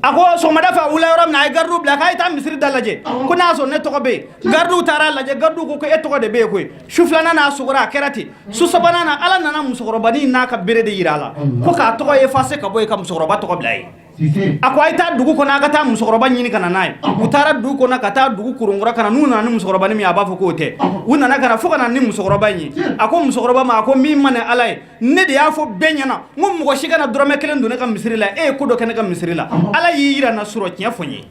Speaker 4: a ko sɔgɔmada fɛ a wulila yɔrɔ min na a ye gardiw bila k'a ye taa misiri da lajɛ ko n'a sɔrɔ ne tɔgɔ bɛ yen gardiw taara lajɛ gardiw ko e tɔgɔ de bɛ yen koyi su filanan n'a sogora a kɛra ten su sabanan na ala nana musokɔrɔbanin n'a ka bere de yira a la ko k'a tɔgɔ ye fase ka bɔ yen ka musokɔrɔba tɔgɔ bila ye a ko a ye taa dugu kɔnɔ a ka taa musokɔrɔba ɲini ka na n'a ye u taara dugu kɔnɔ ka taa dugu kurunkura ka na n'u nana ni musokɔrɔbanin min ye a b'a fɔ k'o tɛ u nana ka na fo ka na ni musokɔrɔba in ye a ko musokɔrɔba ma a ko min ma ni ala ye ne de y'a fɔ bɛɛ ɲɛna n ko mɔgɔ si kana dɔrɔmɛ kelen don ne ka misiri la e ye ko dɔ kɛ ne ka misiri la ala y'i yira na sɔrɔ tiɲɛ fɔ n ye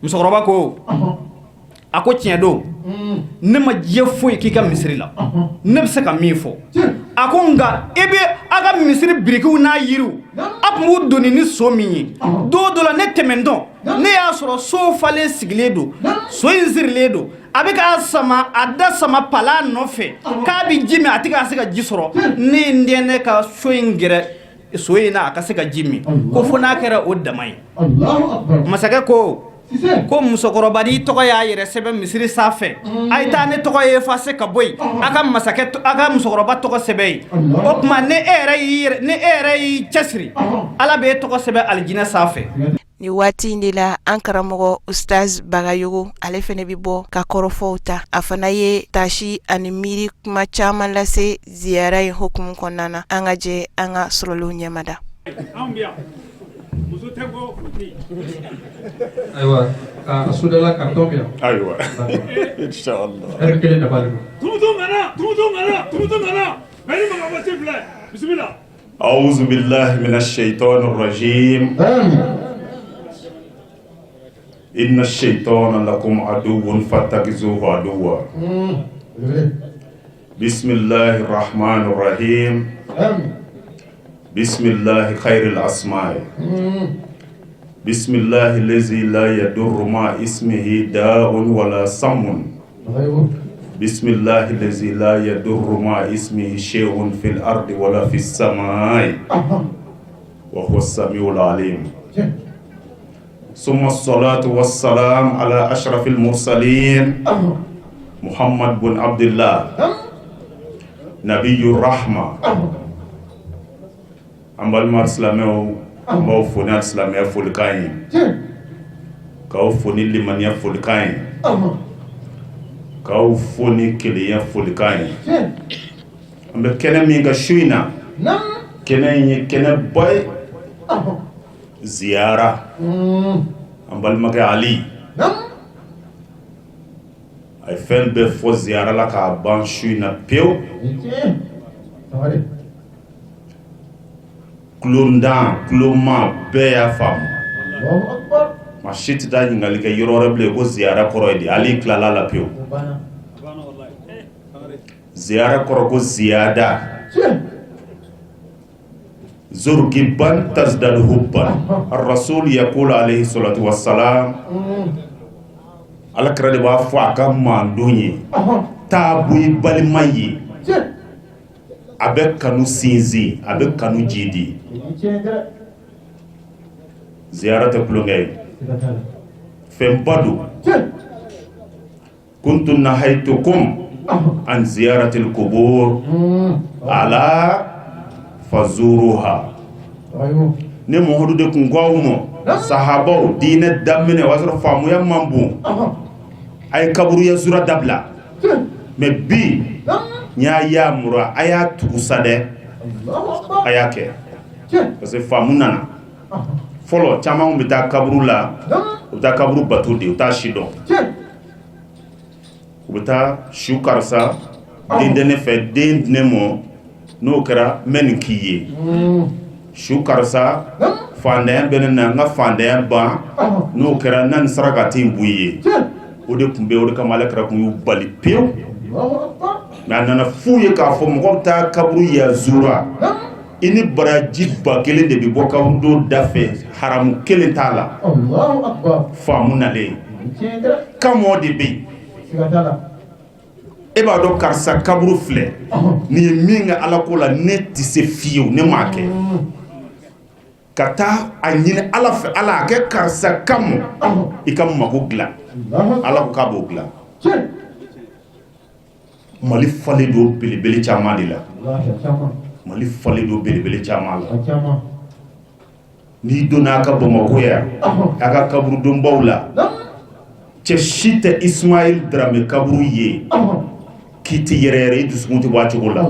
Speaker 4: musokɔrɔba ko a ko tiɲɛ don ne ma diɲɛ foyi k'i ka misiri la ne bɛ se ka min fɔ a ko nka i bɛ a ka misiri birikiw n'a yiriw a tun b'u doni ni so min ye don dɔ la ne tɛmɛntɔ ne y'a sɔrɔ so falen sigilen don so in sirilen don a bɛ k'a sama a da sama pala nɔfɛ k'a bɛ ji min a tɛ ka se ka ji sɔrɔ ne ye n den ne ka so in gɛrɛ so in na a ka se ka ji min ko fo n'a kɛra o dama ye masakɛ ko ko musokɔrɔba ni tɔgɔ y'a yɛrɛ sɛbɛn misiri sanfɛ a ye taa ne tɔgɔ ye effacer ka bɔ yen a ka masakɛ a ka musokɔrɔba tɔgɔ sɛbɛn yen o tuma ne e yɛrɛ y'i cɛsiri ala b'e tɔgɔ sɛbɛn alijinɛ sanfɛ.
Speaker 1: ni waati in de la an karamɔgɔ Ustaz Bagayogo ale fɛnɛ bi bɔ ka kɔrɔfɔw ta a fana ye tasi ani miiri kuma caman lase ziyara in hukumu kɔnɔna na an ka jɛ an ka sɔrɔliw ɲɛmada.
Speaker 5: Aywa a sudala carton bi
Speaker 6: aywa inshallah
Speaker 5: kelen da bali
Speaker 2: tumu ngana bari ma ba tifle bismillah
Speaker 6: a'udhu billahi minash shaitanir rajim inna ash-shaytana lakum aduwwun fattakhidhuhu aduwwa bismillahir rahmanir rahim bismillahi khairil asma'i bismillahi allazi la yadurru ma ismihi da'un wala samun bismillahi allazi la yadurru ma ismihi shay'un fil ardi wala fis samai wa huwa as-sami'ul alim summa as-salatu was-salam ala ashrafil mursalin Muhammad bin Abdullah nabiyyur rahma ambal mar islameo mo foni islameo fulkani ka foni limania fulkani ka foni kiliya fulkani ambe kene mi ga shuina kene boy ziyara ambal maga ali ay fen be fo ziyara la ka ban shuina pew Klondan, kloma, beya fam. Ma shit da ngali ke yororeble ko ziara koroidi ali klala la pio. Ziara koro ko ziyada. Zur gibban tazdad hubban. Ar-rasul yaqul alayhi salatu wassalam. Ala krade ba fo aka mandonyi. Tabu balimayi. Avec kanu sinzi, avec kanu jidi. Ziyarata kulungay. Fembadu. Kuntu nahaytukum an ziyaratil kubur ala fazuruha. Ne mohudu de kungwaumo sahabao dine damine wasra famu ya mambu. Ay kaburu ya zura dabla. Me bi nya ya mura aya tukusade aya ke parce que famu nana folo chama on bita kaburu la uta kaburu batude uta shido uta shukarsa dindene fe dindne mo no kara men kiye shukarsa fande benena nga fande ba no kara nan saragati buye ode kumbe ode kamala kara kun bali pew na nana fuye ka fo mo ta kaburu ya zura ini baraji ba kele de bi boka ndo dafe haram kele tala Allahu akbar famu nale kamo de bi e ba do karsa kaburu fle ni minga ala ko la net se fiu ne make kata anyine ala fe ala ke karsa kamo ikam magugla ala ko kabugla mali fale do belebele chama de la mali fale do belebele chama la ni dona ka Bamako ya aka kaburu do mbawla che shite Ismail Drame kaburu ye kiti yerere du sumunti wati gola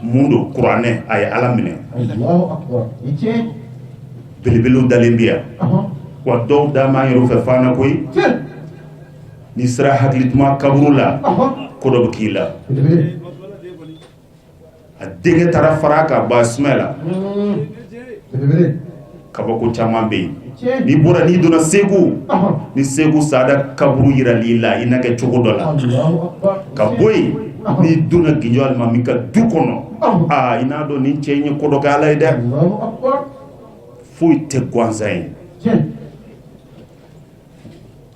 Speaker 6: mundo qur'ane ay alamine Allahu akbar ichi belebele dalembia wa do da ma yoro fe fana koy ni sra haglitma kaburu la kodo kila a dege tara faraka basmela kabako chamambe ni bora ni dona segu ni segu sada kaburu yira lila inake chogodola kaboy ni dona ginjal mamika dukono ina do ni chenye kodo kala ide fuite kwanzain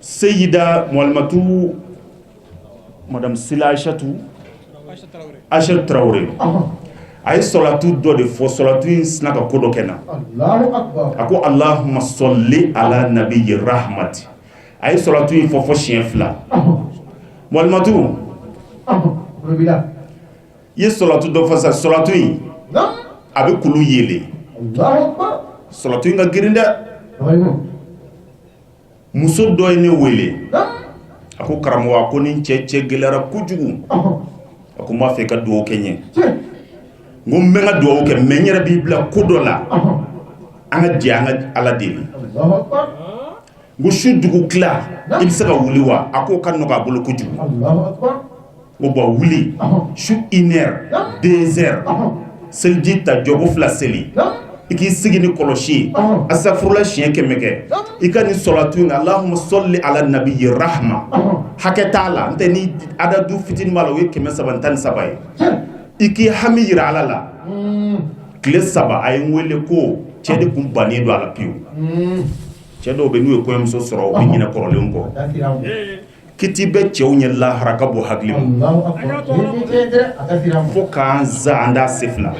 Speaker 6: Sayyida Mwalmatu Madame Sila Aïcha Traoré ay salatu do de fo salatu snaka kodo kena Allahu akbar ako Allahumma salli ala nabiyyi rahmati ay salatu in fo chien fla walmatu ye salatu do fa sa salatu in abe kulu yele salatu in ga girinda muso do ne wele ako karamo ko nin cece gelara kujugu ako ma fe ka do kenye ngom menga do ke menyera bibla kudola anga dianga ala deli ngo shudugu kla ibsa ka wuliwa ako kanno ka bolo kujugu ngo ba wuli shu iner desert seljita jogo flaseli iki sigini koloshi asafurla chien kemeke ikani salatu allahumma salli ala nabiyyi rahma haketala nteni adadu fitin malo we keme sabantan sabay iki hamira ala la kle saba ay wele ko cede kum bani do ala piu cedo be nuwe ko yam so soro be nyina korole ko kitibe cewnya la haraka bo haglim fo kan za anda sifla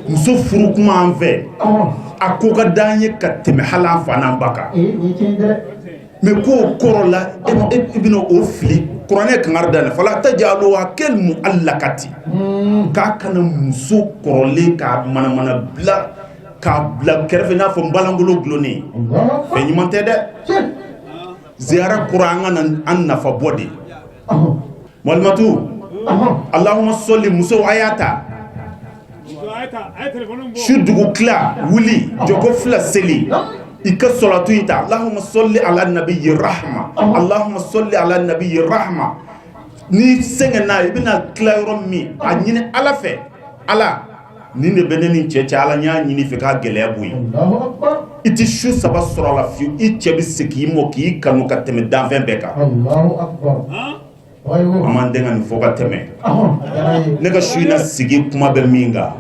Speaker 6: muso furu kuma an fɛ a ko ka d'an ye ka tɛmɛ hali an fa n'an ba kan mais k'o kɔrɔ la e bɛna o fili kuranɛ kankari da ne fala tajalu akal mu'allakati k'a kana muso kɔrɔlen k'a manamana bila k'a bila kɛrɛfɛ n'a fɔ n balangolo gulonnen fɛn ɲuman tɛ dɛ ziyara kɔrɔ an nafa bɔ de malimatu Allahumma salli muso ayata shudugu kla wuli joko fila seli ika salatu ita Allahumma salli ala nabiyyi rahma Allahumma salli ala nabiyyi rahma ni sengena ibina kla yoro mi a ɲini ala fɛ ala ni ne bɛ ne ni cɛ ala ɲa ɲini fɛ ka gɛlɛya boyi iti su saba sɔrɔ la fiyewu i cɛ bi segi i mɔ k'i kanu ka tɛmɛ danfɛn bɛɛ kan aman denga ni fo ka tɛmɛ ne ka su ina sigi kuma bɛ min kan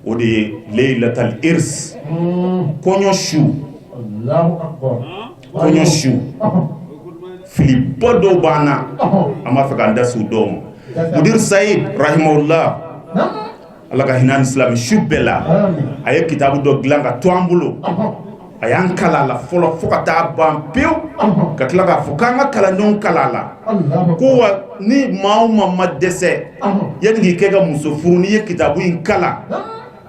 Speaker 6: o de ye laylatul irs kɔɲɔ su kɔɲɔ su fili bɔ dɔw b'an na an b'a fɛ k'an da s'u dɔw ma mudir sayid rahimahullah ala ka hinɛ ni silamɛ su bɛɛ la a ye kitabu dɔ dilan ka to an bolo a y'an kala la fɔlɔ fo ka taa ban pewu ka tila k'a fɔ k'an ka kalandenw kala la ko wa ni maa o maa ma dɛsɛ yanni k'i kɛ ka muso furu n'i ye kitabu in kala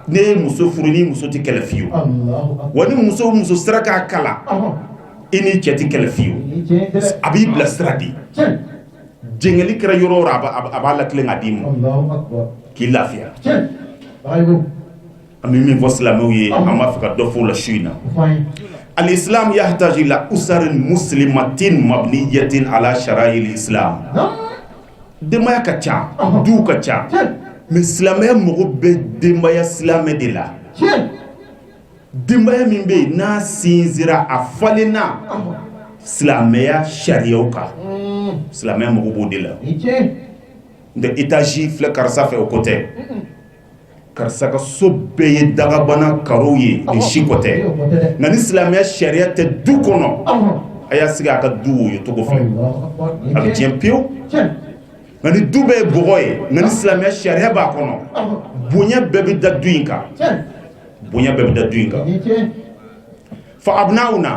Speaker 6: ne ye muso furu ni muso tɛ kɛlɛ fiyewu wa ni muso muso sera k'a kala i ni cɛ tɛ kɛlɛ fiyewu a b'i bila sira di jɛngɛli kɛra yɔrɔ o yɔrɔ a b'a latilen k'a d'i ma k'i lafiya an bɛ min fɔ silamɛw ye an b'a fɛ ka dɔ fɔ o la su in na al-islam yahtaji ila usarin muslimatin mabniyatin ala shara'il islam denbaya ka ca duw ka ca mais silamɛya mago bɛ denbaya silamɛ de la denbaya min bɛ yen n'a sinzira a falenna silamɛya sariyaw kan silamɛya mago b'o de la n tɛ étage filɛ karisa fɛ o ko tɛ karisa ka so bɛɛ ye dagabana karow ye ni si ko tɛ nka ni silamɛya sariya tɛ du kɔnɔ a y'a sigi a ka du woyo cogo filɛ a bɛ tiɲɛ pewu nka ni du bɛɛ ye bɔgɔ ye nka ni silamɛya sariya b'a kɔnɔ bonya bɛɛ bɛ da du in kan bonya bɛɛ bɛ da du in kan fa abnawuna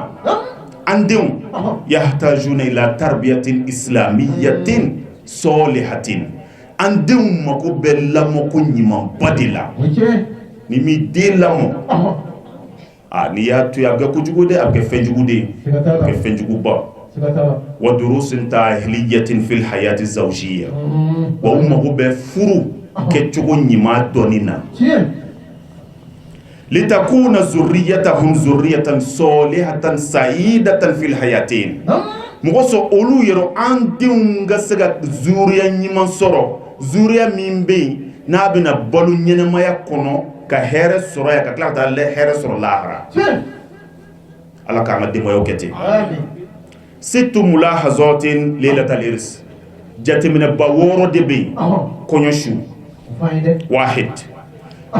Speaker 6: an denw yahtajuna ila tarbiyatin islamiyatin solihatin an denw mako bɛ lamɔ ko ɲumanba de la ni mi den lamɔ n'i y'a to yen a bɛ kɛ kojugu de a bɛ kɛ fɛnjugu de a bɛ kɛ fɛnjuguba wa durusin tahiliyatin fil hayati zawjiyya wa u mako bɛ furu kɛcogo ɲuman dɔnni na litakuna zurriyatahum zurriyatan solihatan sa'idatan fil hayatin mɔgɔ sɔn olu yɛrɛ an denw ka se ka zuriya ɲuman sɔrɔ zuriya min bɛ yen n'a bɛna balo ɲɛnɛmaya kɔnɔ ka hɛrɛ sɔrɔ yan ka tila ka taa hɛrɛ sɔrɔ lahara ala k'an ka denbayaw kɛ ten situ mulahazatin laylatul irs jateminɛba 6 de bɛ yen kɔɲɔ su wahid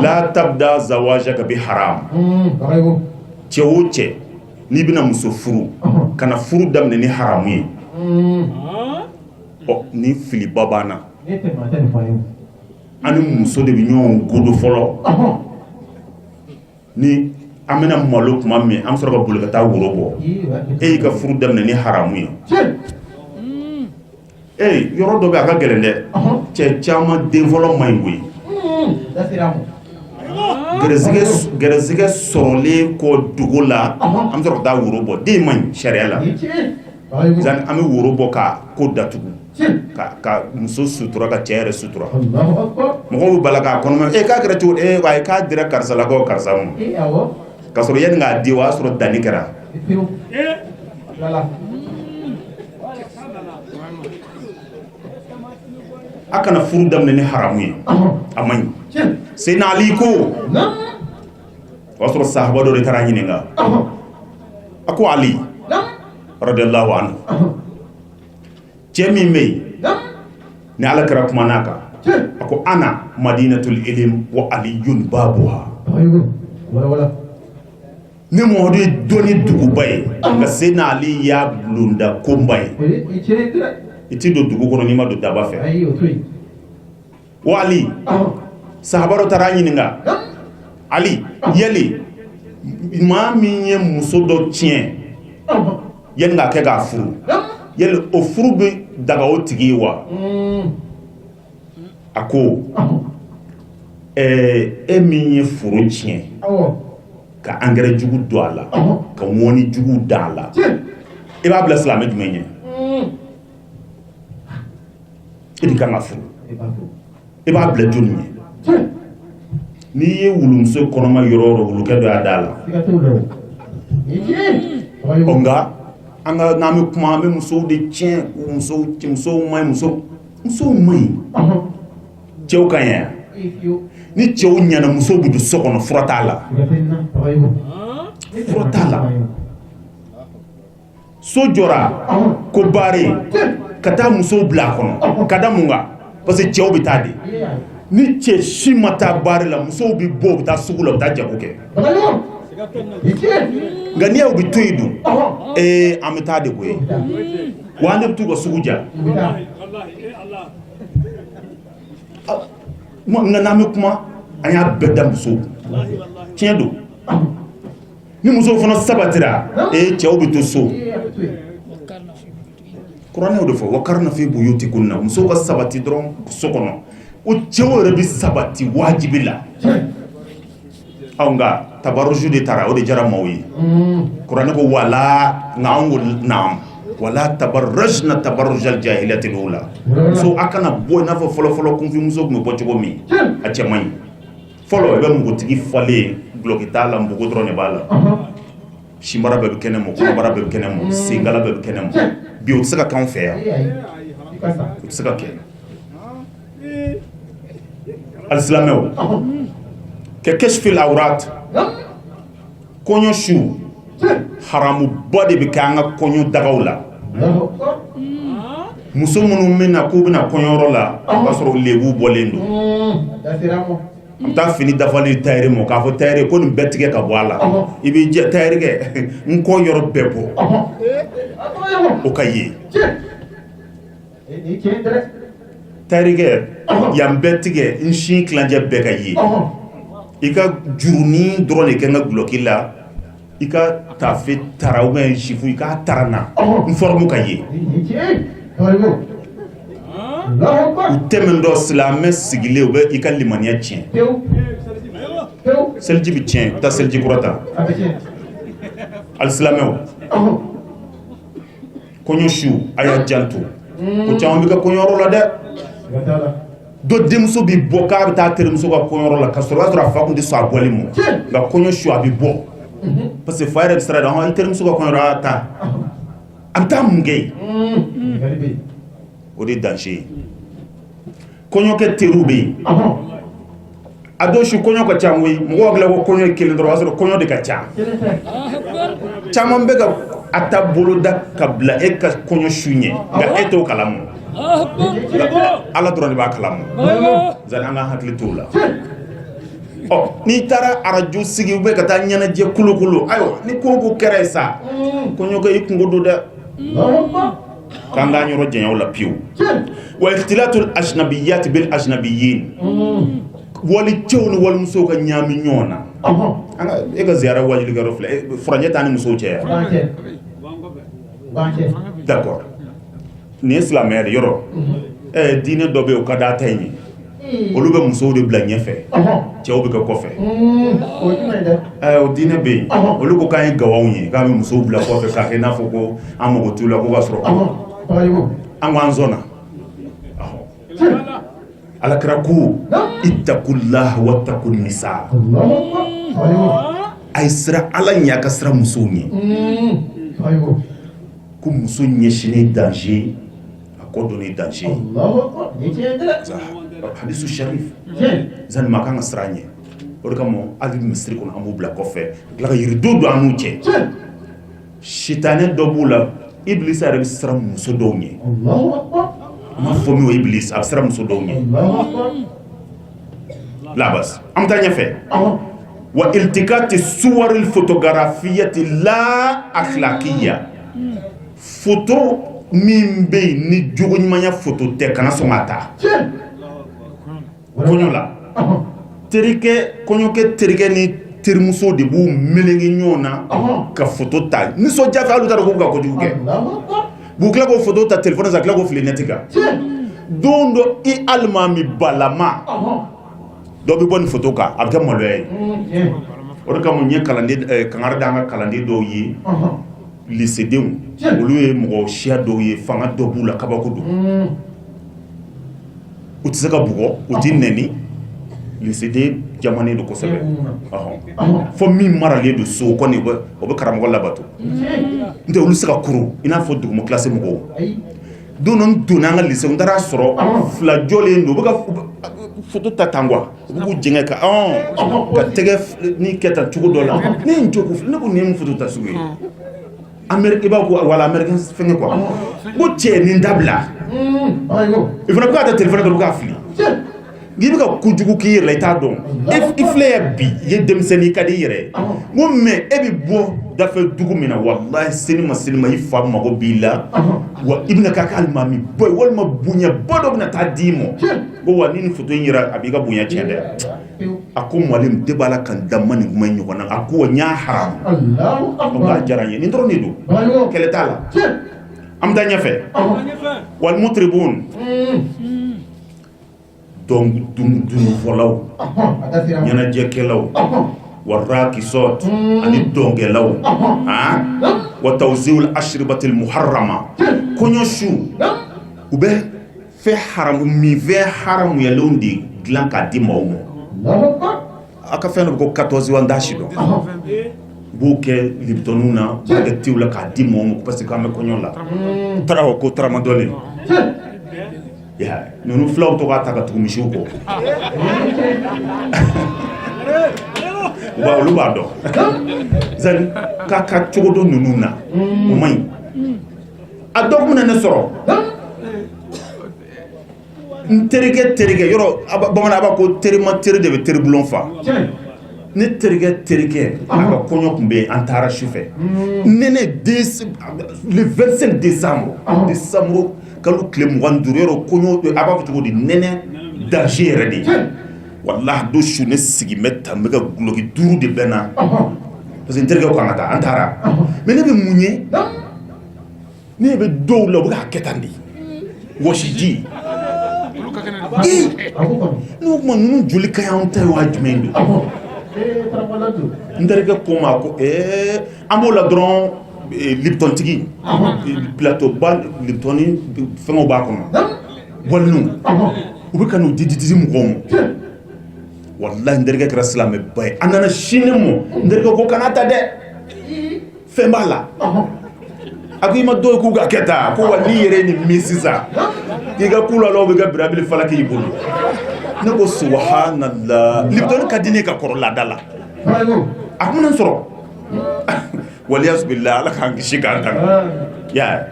Speaker 6: la tabda zawajaka bi haram cɛ o cɛ n'i bɛna muso furu kana furu daminɛ ni haramu ye ni filiba banna ani muso de bi ɲɔgɔn godo fɔlɔ ni an bɛna malo kuma min an sɔrɔ ka boli ka taa woro bɔ e y'i ka furu daminɛ ni haramu ye yɔrɔ dɔ bɛ a ka gɛlɛn dɛ cɛ caman den fɔlɔ man ɲi koyi gɛrɛsigɛ sɔrɔlen kɔ dugu la an bɛ sɔrɔ ka taa woro bɔ den man ɲi sariya la an bɛ woro bɔ ka ko datugu ka muso sutura ka cɛ yɛrɛ sutura mɔgɔw bɛ bala k'a kɔnɔma k'a kɛra cogo wa k'a dira karisa la k'o karisa ma ka sɔrɔ yanni k'a di o y'a sɔrɔ danni kɛra a kana furu daminɛ ni haramu ye a man ɲi Seydina Ali ko o y'a sɔrɔ sahaba dɔ de taara ɲininka a ko Ali radiyallahu anhu cɛ min bɛ yen ni ala kɛra kuma n'a kan a ko ana madinatul ilim wa aliyun babuha ni Muhamadu ye dɔnni duguba ye nka Seydina Ali y'a bulonda koba ye i ti don dugu kɔnɔ n'i ma don daba fɛ wa Ali sahaba dɔ taara ɲininka Ali yali maa min ye muso dɔ tiɲɛ yanni k'a kɛ k'a furu yali o furu bɛ daga o tigi ye wa a ko e min ye furu tiɲɛ ka angɛrɛ jugu don a la ka mɔni jugu da a la e b'a bila silamɛ jumɛn ɲɛ e de kan ka furu e b'a bila jɔnni ɲɛ n'i ye wulumuso kɔnɔma yɔrɔ o yɔrɔ wulukɛ dɔ y'a da la nka an ka n'an bɛ kuma an bɛ musow de tiɲɛ musow man ɲi musow man ɲi cɛw ka ɲi ni cɛw ɲɛna musow bɛ don so kɔnɔ fura t'a la so jɔra ko baare ka taa musow bila a kɔnɔ ka da mun kan parce que cɛw bɛ taa de ni cɛ si ma taa baare la musow bɛ bɔ u bɛ taa sugu la u bɛ taa jago kɛ nka n'i y'aw bɛ to yen dun an bɛ taa de koyi wa an de bɛ t'u ka sugu ja nka n'an bɛ kuma an y'a bɛɛ da musow tiɲɛ don ni musow fana sabatira cɛw bɛ to so kuranɛw de fɔ wakarna fi buyutikunna musow ka sabati dɔrɔn so kɔnɔ o cɛw yɛrɛ bɛ sabati wajibi la nka tabaruju de taara o de jara maaw ye kuranɛ ko wala nka an ko naam wala tabarrajna tabarrujal jahiliyatil ula so a kana bɔ i n'a fɔ fɔlɔfɔlɔ kunfin muso tun bɛ bɔ cogo min a cɛ man ɲi fɔlɔ i bɛ npogotigi falen duloki t'a la npogo dɔrɔn de b'a la sinbara bɛɛ bɛ kɛnɛ ma kɔnɔbara bɛɛ bɛ kɛnɛ ma sengala bɛɛ bɛ kɛnɛ ma bi o tɛ se ka k'an fɛ yan o tɛ se ka kɛ alisilamɛw ka kashfil awrat kɔɲɔ su haramuba de bɛ kɛ an ka kɔɲɔ dagaw la muso minnu bɛ na k'u bɛna kɔɲɔyɔrɔ la o b'a sɔrɔ lebu bɔlen don an taa fini dafali tayɛri ma k'a fɔ tayɛri ko nin bɛɛ tigɛ ka bɔ a la i b'i jɛ tayɛri kɛ n kɔ yɔrɔ bɛɛ bɔ o ka ye tayɛri kɛ yan bɛɛ tigɛ n sin kilancɛ bɛɛ ka ye i ka jurunin dɔrɔn de kɛ n ka guloki la i ka tafe tara ou bien chifu i ka tara na n forme ka ye u tɛmɛ dɔ silamɛ sigilen u bɛ i ka limaniya tiɲɛ seliji bɛ tiɲɛ taa seliji kura ta alisilamɛw kɔɲɔ su a y'a janto ko caman bɛ ka kɔɲɔyɔrɔ la dɛ dɔ denmuso bɛ bɔ k'a bɛ taa terimuso ka kɔɲɔyɔrɔ la ka sɔrɔ o y'a sɔrɔ a fa tun tɛ sɔn a bɔli ma nka kɔɲɔ su a bɛ bɔ parce que fa yɛrɛ bɛ sira dɔn i terimuso ka kɔɲɔyɔrɔ a taa a bɛ taa mun kɛ yen o de ye danger ye kɔɲɔkɛ teriw bɛ yen a dɔw su kɔɲɔ ka ca koyi mɔgɔw hakili la ko kɔɲɔ ye kelen dɔrɔn o b'a sɔrɔ kɔɲɔ de ka ca caman bɛ ka a ta boloda ka bila e ka kɔɲɔ su ɲɛ nka e t'o kalama ala dɔrɔn de b'a kalama zani an ka hakili t'o la n'i taara arajo sigi ou bien ka taa ɲɛnajɛ kolokolo ayiwa ni ko o ko kɛra yen sa kɔɲɔkɛ i kungo don dɛ kanga nyoro jenya la piu wa ikhtilatul ajnabiyyat bil ajnabiyyin wali cewni wal muso ka nyami nyona anga e ga ziara wajili ga rofle franya tani muso che d'accord ni islamer yoro dine dobe o kada tayni olu be muso de bla nyefe cew be ka kofe o dine be olu ko kan gawawni ka be muso bla kofe ka hena foko amogo tula ko gasro angwan zona ala kraku ittaqullah wattaqun nisa ay sira ala nya ka sira muso ni ku muso nyeshine danger ko donner danger hadisu sharif zan makanga sranye orkamo adi misri kon amu bla kofe la yiri dodo anu che shitane dobula iblis arabi sra muso donye ma fomi wa iblis absra muso donye labas am tanya fe wa iltikati suwar al photographiyyati la akhlaqiyya photo mimbe ni jogoni manya photo te kana somata konyola terike konyoke terike ni termuso de bu melengi nyona ka photo ta ni so jafa alu taro ko ko juke bu kla ko photo ta telephone za kla ko flenetika dondo I almami balama do bi bon photo ka abta molwe o ka mo nye kalande kangara danga kalande do yi lycée dew olu mo shia do yi fanga do bula kabako do utisaka bugo utineni lycée jamani do kosebe fo mi marale do so ko ni obe karamo labato nte olu saka kuru ina fo dugumo classe mo donon donanga lycée ndara soro fla jole ndo baka photo tatangwa bugu jenga ka ka tege ni keta chugo dola ni njoku ne ko ni photo tasuwe Amerique ba ko wala américain fenge quoi bo che ni ndabla il faut pas de téléphone ko afli gibi ka kujugu ki yire ta don if le bi ye dem seni kadi yire mo me e bi bo da fe dugu mina wallahi sinima yifa ma go bila wa ibna kaka almami boy wal ma bunya bodo na ta dimo bo wa ni photo yira abiga bunya chende akum walim debala kan damani kuma nyokona akuwa nya haram Allahu akbar jaranye ni ndro ni do kele tala am da nyafe wal mutribun donc dum folaw nyana jekelaw waraki sot ani dongelaw wa tawzi'ul ashribati al muharrama konyoshu ube fe haram mi ve haram ya londi glanka di mawmo aka feno ko 14 wandashi do buke libtonuna buke tiwla ka di mawmo parce que am konyola trawo ko tramadole ya nunu flow to ka taka tumishuko ba lu ba do zan kaka chogodo nununa o mai adok mun na soro terike yoro bamana aba ko terima tere de be terbulon fa ne terike aba konyo kumbe antara chife nene le 25 décembre kalu klem wandur yoro konyo aba futugo di nene danger redi wallahi do shune sigi metta mega gloki duru de bena parce que terike ko ngata antara mais ne be munye ne be do lo buga ketandi washiji no man nu juli kayan tay wa jumendo ndarga koma ko amola dron lipton tigi plateau bal liptoni fengo ba ko bolnu ubikanu didi mu gomo wallahi ndarga kra salame bay anana shinemo ndarga ko kanata de fembala akima do ku ga keta ko wali yere ni misisa kiga kula lo be ga brabil falaki yibulu ne ko subhanallah libton kadine ka korola dala akuna soro waliyas billah ala kan gishi ga tan ya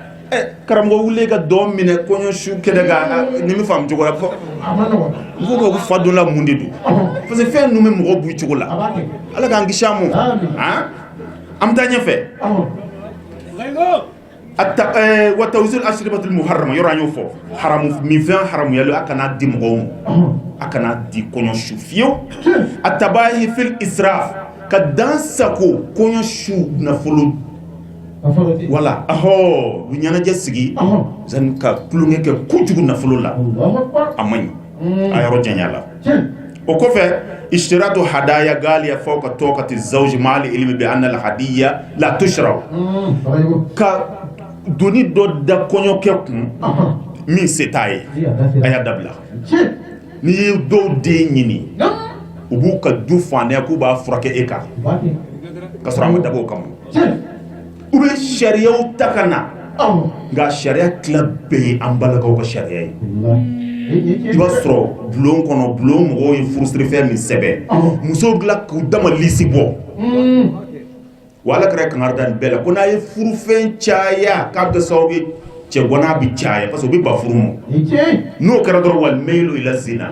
Speaker 6: karamgo wule ga dom mine ko nyo shu kedaga ni mi fam jogo ko ngo ko fadu la mundidu parce que fe nu me mo bu jogola ala kan gishamu ha am tanya fe wa tawzil ashribatul muharrama yora nyofo haramu mi vin haramu yalo akana di mɔgɔw akana di kɔɲɔ su fiyewu atabahi fil israf ka dan sako kɔɲɔ su nafolo wala du ɲɛnajɛ sigi zan ka tulonkɛ kɛ kojugu nafolo la a man ɲi a yɔrɔ janya la o kɔfɛ ishtiratu hadaya galiya fawqa tawqati zawj mali ilmi bi anna al hadiyya la tushra ka doni dɔ da kɔɲɔkɛ kun min se t'a ye a y'a dabila n'i ye dɔw den ɲini u b'u ka du fandanya k'u b'a furakɛ e kan ka sɔrɔ a ma dabɔ o kama u bɛ sariyaw ta ka na nka sariya tila bɛɛ ye an balakaw ka sariya ye i b'a sɔrɔ bulon kɔnɔ bulon mɔgɔw ye furusirifɛn min sɛbɛn musow bila k'u dama lisi bɔ wa ala kɛra kangari da nin bɛɛ la ko n'a ye furufɛn caya k'a bɛ kɛ sababu ye cɛ gɔnna bɛ caya parce que u bɛ ban furu ma n'o kɛra dɔrɔn wali mɛyilu ila zina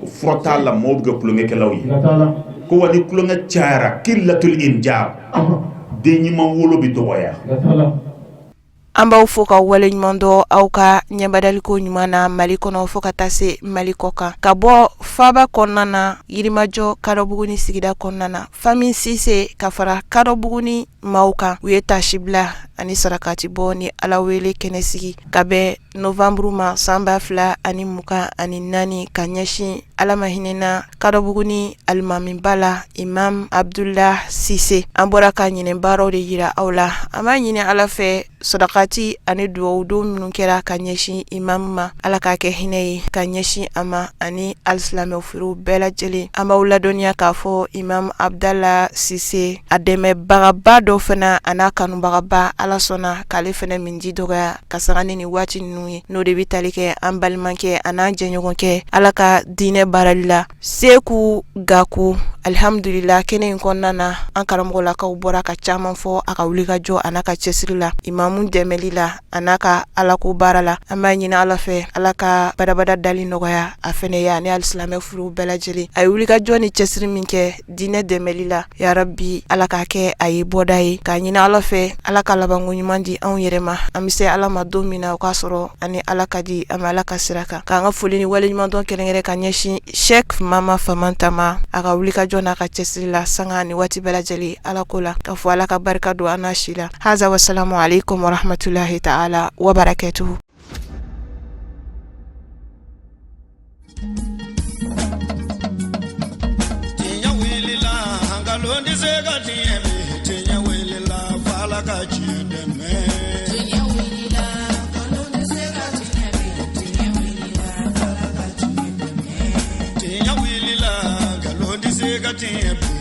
Speaker 6: fura t'a la maaw bɛ kɛ tulonkɛkɛlaw ye ko wa ni tulonkɛ cayara killatul injab den ɲuman wolo bɛ dɔgɔya.
Speaker 1: An b'aw fo ka wale ɲuman dɔ aw ka ɲɛbadaliko ɲuman na Mali kɔnɔ fo ka taa se Mali kɔ kan ka bɔ faaba kɔnɔna na Yirimajɔ Kadɔbuguni sigida kɔnɔna na famille Sise ka fara Kadɔbuguni maaw kan u ye tasi bila ani sarakati bɔ ni Ala wele kɛnɛ sigi ka bɛn novembre ma san 2024 ka ɲɛsin Ala ma hinɛna Kadɔbuguni alimamiba la Imam Abdullah Sise. An bɔra ka ɲinɛ baaraw de yira aw la an b'a ɲini Ala fɛ sadakati ani duwawu don minnu kɛra ka ɲɛsin imam ma Ala k'a kɛ hinɛ ye ka ɲɛsin a ma ani alisilamɛw furu bɛɛ lajɛlen. An b'aw ladɔnniya k'a fɔ Imam Abdallah Sise a dɛmɛbagaba dɔ fana a n'a kanubagaba Ala sɔnna k'ale fana minji dɔgɔya ka saga ni nin waati ninnu ye n'o de bɛ tali kɛ an balimakɛ a n'an jɛɲɔgɔnkɛ Ala ka diinɛ baarali la Seku Gaku. Alhamdulillah kɛnɛ in kɔnɔna na an karamɔgɔlakaw bɔra ka caman fɔ a ka wulikajɔ a n'a ka cɛsiri la imamu dɛmɛli la a n'a ka alako baara la. An b'a ɲini Ala fɛ Ala ka badabada dali nɔgɔya a fɛnɛ ye ani alisilamɛ furu bɛɛ lajɛlen. A ye wulikajɔ ni cɛsiri min kɛ diinɛ dɛmɛli la ya rabbi Ala k'a kɛ a ye bɔda ye k'a ɲini Ala fɛ Ala ka labanko ɲuman di anw yɛrɛ ma. An bɛ se Ala ma don min na o k'a sɔrɔ ani Ala ka di an bɛ Ala ka sira kan k'an ka foli ni wale ɲuman dɔn kɛrɛnkɛrɛn ka ɲɛsin Sheikh Mama Famanta ma a ka wulikajɔ n'a ka cɛsiri la sanga ni waati bɛɛ lajɛlen Ala ko la ka fɔ Ala ka barika don an n'a si la. Haza wasalamu alaikum wa rahmatullahi ta'ala wa barakatuhu.
Speaker 7: Got